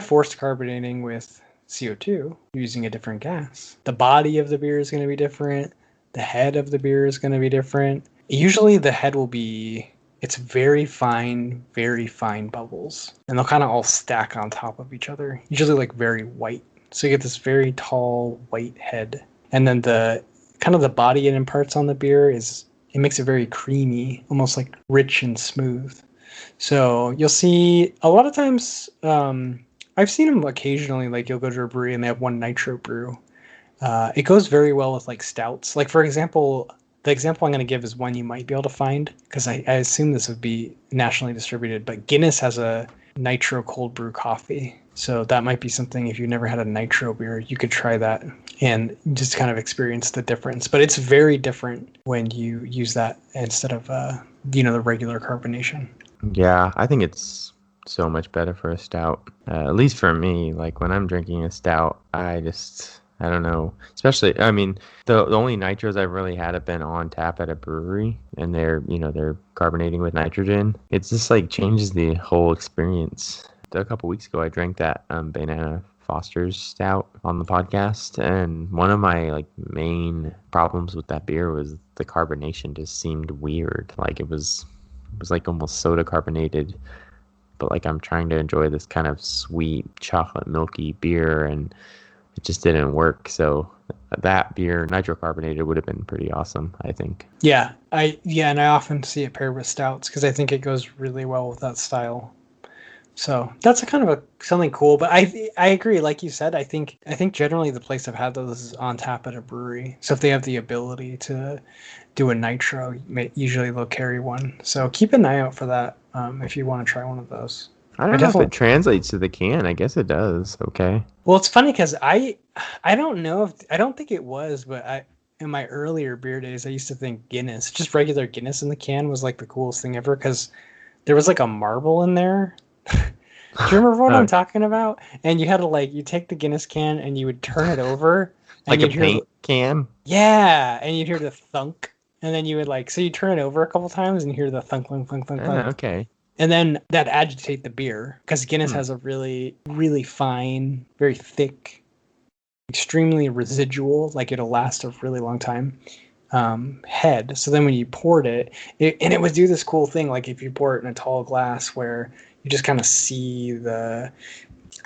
forced carbonating with CO2, using a different gas. The body of the beer is going to be different. The head of the beer is going to be different. Usually the head will be, it's very fine bubbles. And they'll kind of all stack on top of each other. Usually like very white. So you get this very tall white head. And then the kind of the body it imparts on the beer it makes it very creamy, almost like rich and smooth. So you'll see a lot of times, I've seen them occasionally, like you'll go to a brewery and they have one nitro brew. It goes very well with like stouts. Like for example, the example I'm going to give is one you might be able to find, because I assume this would be nationally distributed, but Guinness has a nitro cold brew coffee. So that might be something, if you've never had a nitro beer, you could try that and just kind of experience the difference. But it's very different when you use that instead of, the regular carbonation. Yeah, I think it's so much better for a stout. At least for me, like when I'm drinking a stout, I don't know. Especially, I mean, the only nitros I've really had have been on tap at a brewery, and they're carbonating with nitrogen. It's just like changes the whole experience. A couple weeks ago, I drank that Banana Foster's stout on the podcast, and one of my like main problems with that beer was the carbonation just seemed weird. Like it was like almost soda carbonated, but like I'm trying to enjoy this kind of sweet chocolate milky beer, and it just didn't work. So that beer, nitro carbonated, would have been pretty awesome, I think. Yeah, and I often see it paired with stouts because I think it goes really well with that style. So that's a kind of something cool. But I agree, like you said, I think generally the place I've had those is on tap at a brewery. So if they have the ability to do a nitro, usually they'll carry one. So keep an eye out for that if you want to try one of those. I don't know if it translates to the can. I guess it does. Okay. Well, it's funny because I don't know I don't think it was, but in my earlier beer days, I used to think Guinness, just regular Guinness in the can, was like the coolest thing ever because there was like a marble in there. Do you remember what I'm talking about? And you had to you take the Guinness can and you would turn it over. Like a paint can? Yeah, and you'd hear the thunk. And then you would so you turn it over a couple times and you hear the thunk, thunk, thunk, thunk, thunk. Okay. And then that agitate the beer because Guinness has a really, really fine, very thick, extremely residual, like it'll last a really long time, head. So then when you poured it would do this cool thing, like if you pour it in a tall glass where you just kind of see the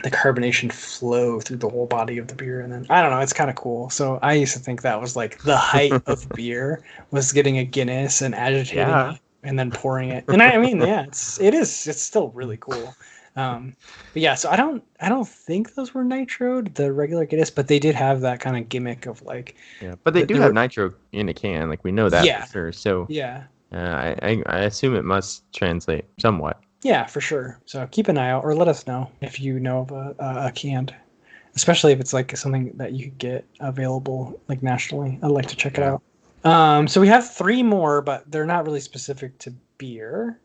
carbonation flow through the whole body of the beer. And then, I don't know, it's kind of cool. So I used to think that was like the height of beer was getting a Guinness and agitating it and then pouring it. And I mean, yeah, it's still really cool. But yeah, so I don't think those were nitroed, the regular Guinness, but they did have that kind of gimmick of but they do have nitro in a can, like we know that for sure. So yeah, I assume it must translate somewhat. Yeah, for sure. So keep an eye out, or let us know if you know of a canned, especially if it's like something that you could get available like nationally. I'd like to check it out. So we have 3 more, but they're not really specific to beer.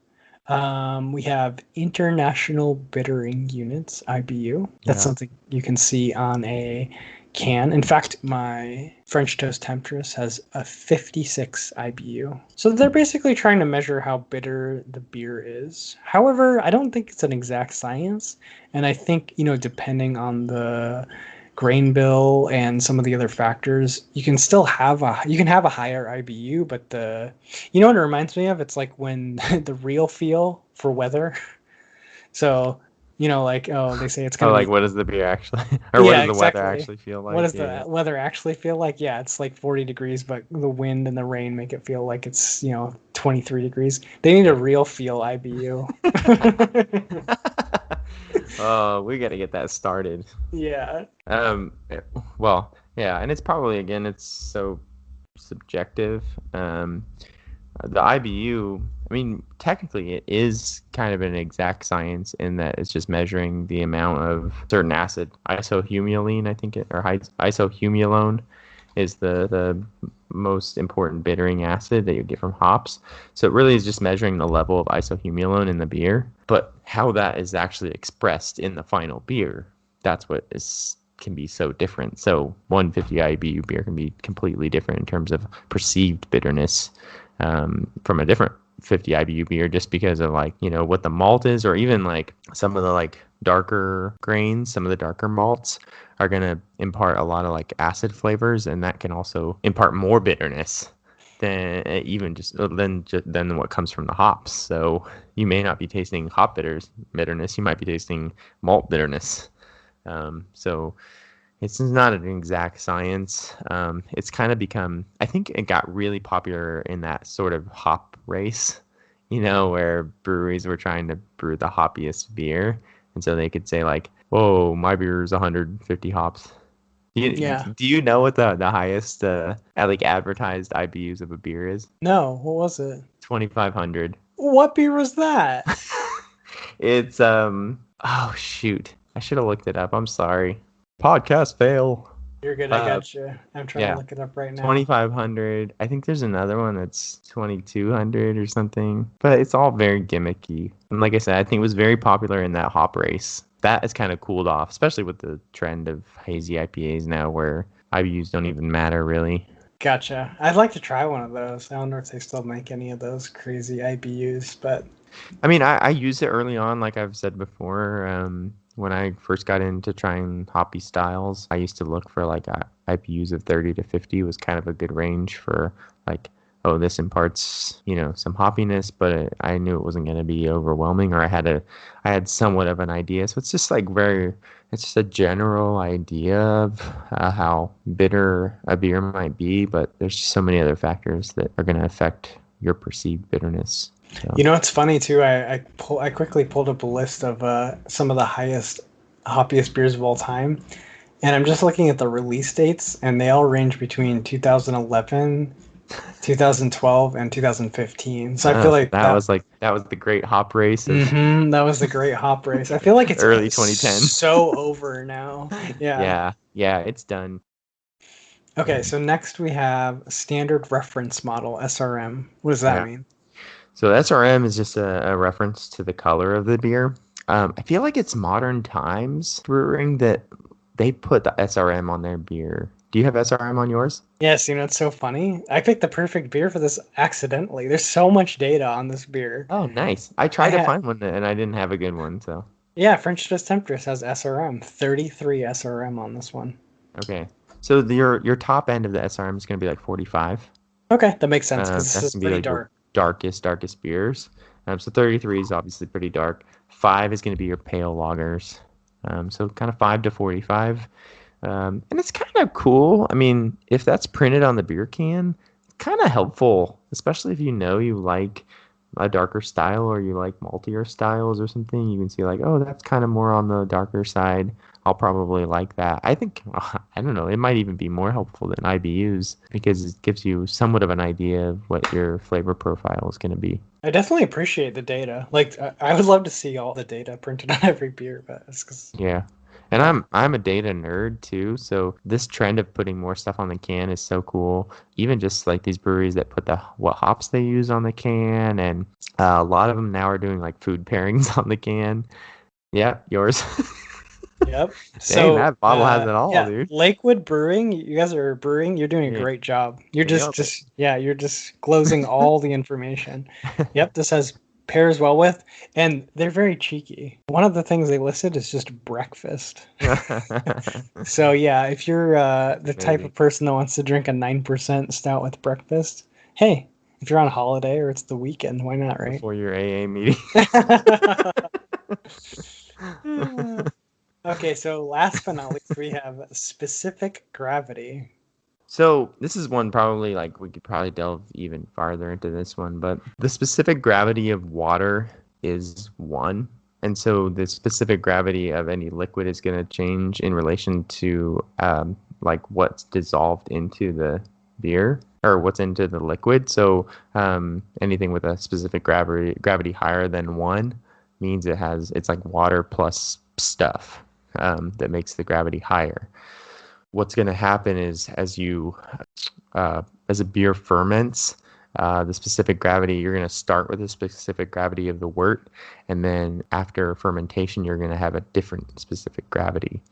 We have international bittering units, IBU. That's something you can see on a can. In fact, my French toast Temptress has a 56 IBU. So they're basically trying to measure how bitter the beer is. However, I don't think it's an exact science. And I think, depending on the grain bill and some of the other factors, you can still have a higher IBU, but what it reminds me of? It's like when the real feel for weather. So they say it's going to what does the beer actually, or what does the weather actually feel like? What does the weather actually feel like? Yeah, it's like 40 degrees, but the wind and the rain make it feel like it's, 23 degrees. They need a real feel IBU. Oh, we got to get that started. Yeah. Well, yeah, and it's probably, again, it's so subjective. The IBU, I mean, technically it is kind of an exact science in that it's just measuring the amount of certain acid. Isohumulene, I think or isohumulone is the most important bittering acid that you get from hops. So it really is just measuring the level of isohumulone in the beer, but how that is actually expressed in the final beer, that's what can be so different. So 150 IBU beer can be completely different in terms of perceived bitterness from a different 50 IBU beer, just because of like, you know, what the malt is, or even like some of the like darker grains, some of the darker malts are going to impart a lot of like acid flavors, and that can also impart more bitterness than even than what comes from the hops. So you may not be tasting hop bitterness, you might be tasting malt bitterness. So it's not an exact science. It's kind of become, I think it got really popular in that sort of hop race, you know, where breweries were trying to brew the hoppiest beer. And so they could say like, whoa, my beer is 150 hops. Yeah. Do you know what the highest like advertised IBUs of a beer is? No, what was it? 2,500. What beer was that? It's oh shoot. I should have looked it up. I'm sorry. Podcast fail. You're good, I got you. I'm trying to Yeah. look it up right now. 2,500. I think there's another one that's 2,200 or something. But it's all very gimmicky. And like I said, I think it was very popular in that hop race. That has kind of cooled off, especially with the trend of hazy IPAs now, where IBUs don't even matter really. Gotcha. I'd like to try one of those. I don't know if they still make any of those crazy IBUs, but I mean, I used it early on, like I've said before. When I first got into trying hoppy styles, I used to look for like IPUs of 30 to 50 was kind of a good range for like, oh, this imparts, you know, some hoppiness, but I knew it wasn't going to be overwhelming, or I had somewhat of an idea. So it's just like it's just a general idea of how bitter a beer might be, but there's just so many other factors that are going to affect your perceived bitterness. So. You know, it's funny too. I quickly pulled up a list of some of the highest, hoppiest beers of all time, and I'm just looking at the release dates, and they all range between 2011, 2012, and 2015. So I feel like that was the great hop race. That was the great hop race. I feel like it's early 2010. So over now. Yeah. Yeah, it's done. Okay, so next we have Standard Reference Model, SRM. What does that mean? So SRM is just a reference to the color of the beer. I feel like it's Modern Times Brewing that they put the SRM on their beer. Do you have SRM on yours? Yes, you know, it's so funny. I picked the perfect beer for this accidentally. There's so much data on this beer. Oh, nice. I tried to find one and I didn't have a good one, so. Yeah, French Press Temptress has SRM. 33 SRM on this one. Okay. So your top end of the SRM is going to be like 45. Okay, that makes sense because this is pretty like dark. Darkest beers. So 33 is obviously pretty dark. 5 is going to be your pale lagers. So kind of 5 to 45. And it's kind of cool. I mean, if that's printed on the beer can, it's kind of helpful, especially if you know you like a darker style or you like maltier styles or something. You can see like, oh, that's kind of more on the darker side. I'll probably like that. I think, I don't know, it might even be more helpful than IBUs because it gives you somewhat of an idea of what your flavor profile is going to be. I definitely appreciate the data. Like, I would love to see all the data printed on every beer, but it's because... Yeah. And I'm a data nerd too, so this trend of putting more stuff on the can is so cool. Even just like these breweries that put what hops they use on the can, and a lot of them now are doing like food pairings on the can. Yeah, yours. Yep. Dang, so that bottle has it all, dude. Lakewood Brewing, you guys are brewing. You're doing a great job. You're you're disclosing all the information. Yep, this has pairs well with, and they're very cheeky. One of the things they listed is just breakfast. So yeah, if you're the type of person that wants to drink a 9% stout with breakfast, hey, if you're on holiday or it's the weekend, why not, right? Before your AA meeting. Okay, so last but not least, we have specific gravity. So this is one probably like we could probably delve even farther into this one, but the specific gravity of water is 1. And so the specific gravity of any liquid is going to change in relation to like what's dissolved into the beer or what's into the liquid. So anything with a specific gravity higher than 1 means it's like water plus stuff that makes the gravity higher. what's going to happen is as a beer ferments, the specific gravity, you're going to start with the specific gravity of the wort, and then after fermentation, you're going to have a different specific gravity.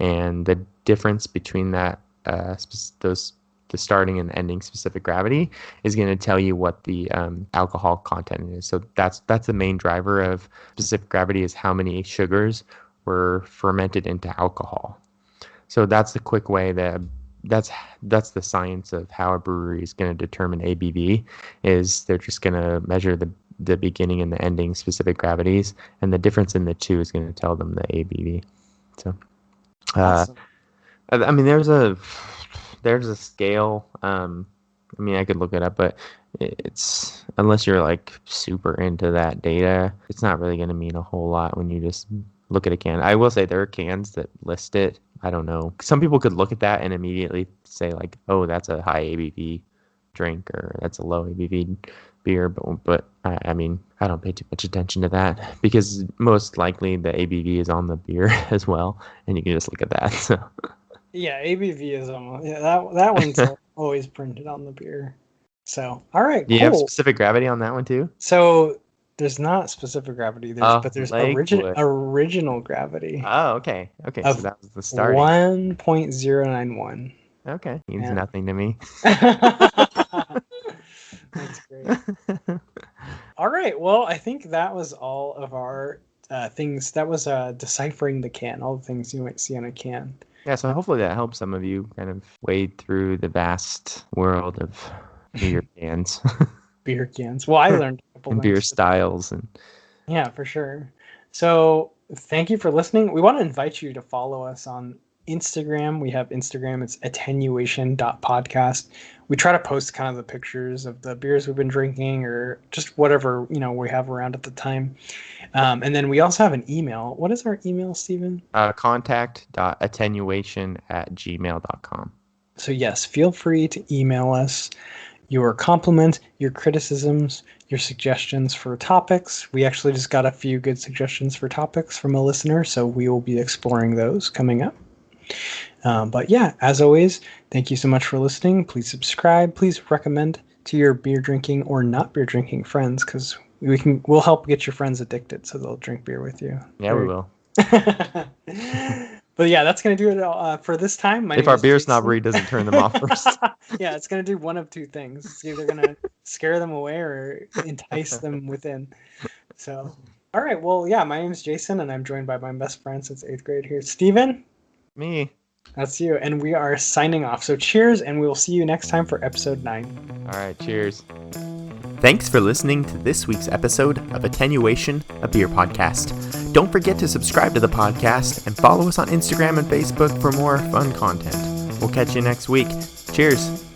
And the difference between that, the starting and ending specific gravity is going to tell you what the alcohol content is. So that's the main driver of specific gravity, is how many sugars were fermented into alcohol. So that's the quick way that's the science of how a brewery is going to determine ABV, is they're just going to measure the beginning and the ending specific gravities, and the difference in the two is going to tell them the ABV. So, Awesome. I mean, there's a scale. I mean, I could look it up, but it's, unless you're like super into that data, it's not really going to mean a whole lot when you just look at a can. I will say there are cans that list it. I don't know. Some people could look at that and immediately say like, oh, that's a high ABV drink, or that's a low ABV beer. But I mean, I don't pay too much attention to that, because most likely the ABV is on the beer as well, and you can just look at that. So. Yeah, ABV is almost, yeah, that one's always printed on the beer. So, all right, Do you cool. have specific gravity on that one too? So there's not specific gravity, but there's Lakewood. original gravity. Oh, okay. Okay, so that was the starting. 1.091. Okay, means nothing to me. That's great. All right, well, I think that was all of our things. That was deciphering the can, all the things you might see on a can. Yeah, so hopefully that helps some of you kind of wade through the vast world of beer cans. Beer cans. Well, I learned a couple and things. Beer styles. Yeah, for sure. So thank you for listening. We want to invite you to follow us on Instagram. We have Instagram. It's attenuation.podcast. We try to post kind of the pictures of the beers we've been drinking, or just whatever, we have around at the time. And then we also have an email. What is our email, Stephen? Contact.attenuation@gmail.com. So yes, feel free to email us your compliments, your criticisms, your suggestions for topics. We actually just got a few good suggestions for topics from a listener, so we will be exploring those coming up. But yeah, as always, thank you so much for listening. Please subscribe. Please recommend to your beer drinking or not beer drinking friends, because we'll help get your friends addicted so they'll drink beer with you. Yeah, we will. But yeah, that's going to do it for this time. If our beer snobbery doesn't turn them off first. Yeah, it's going to do one of two things. It's either going to scare them away or entice them within. So, all right. Well, yeah, my name is Jason, and I'm joined by my best friend since 8th grade here, Steven. Me. That's you. And we are signing off. So cheers, and we will see you next time for episode 9. All right. Cheers. Thanks for listening to this week's episode of Attenuation, a beer podcast. Don't forget to subscribe to the podcast and follow us on Instagram and Facebook for more fun content. We'll catch you next week. Cheers.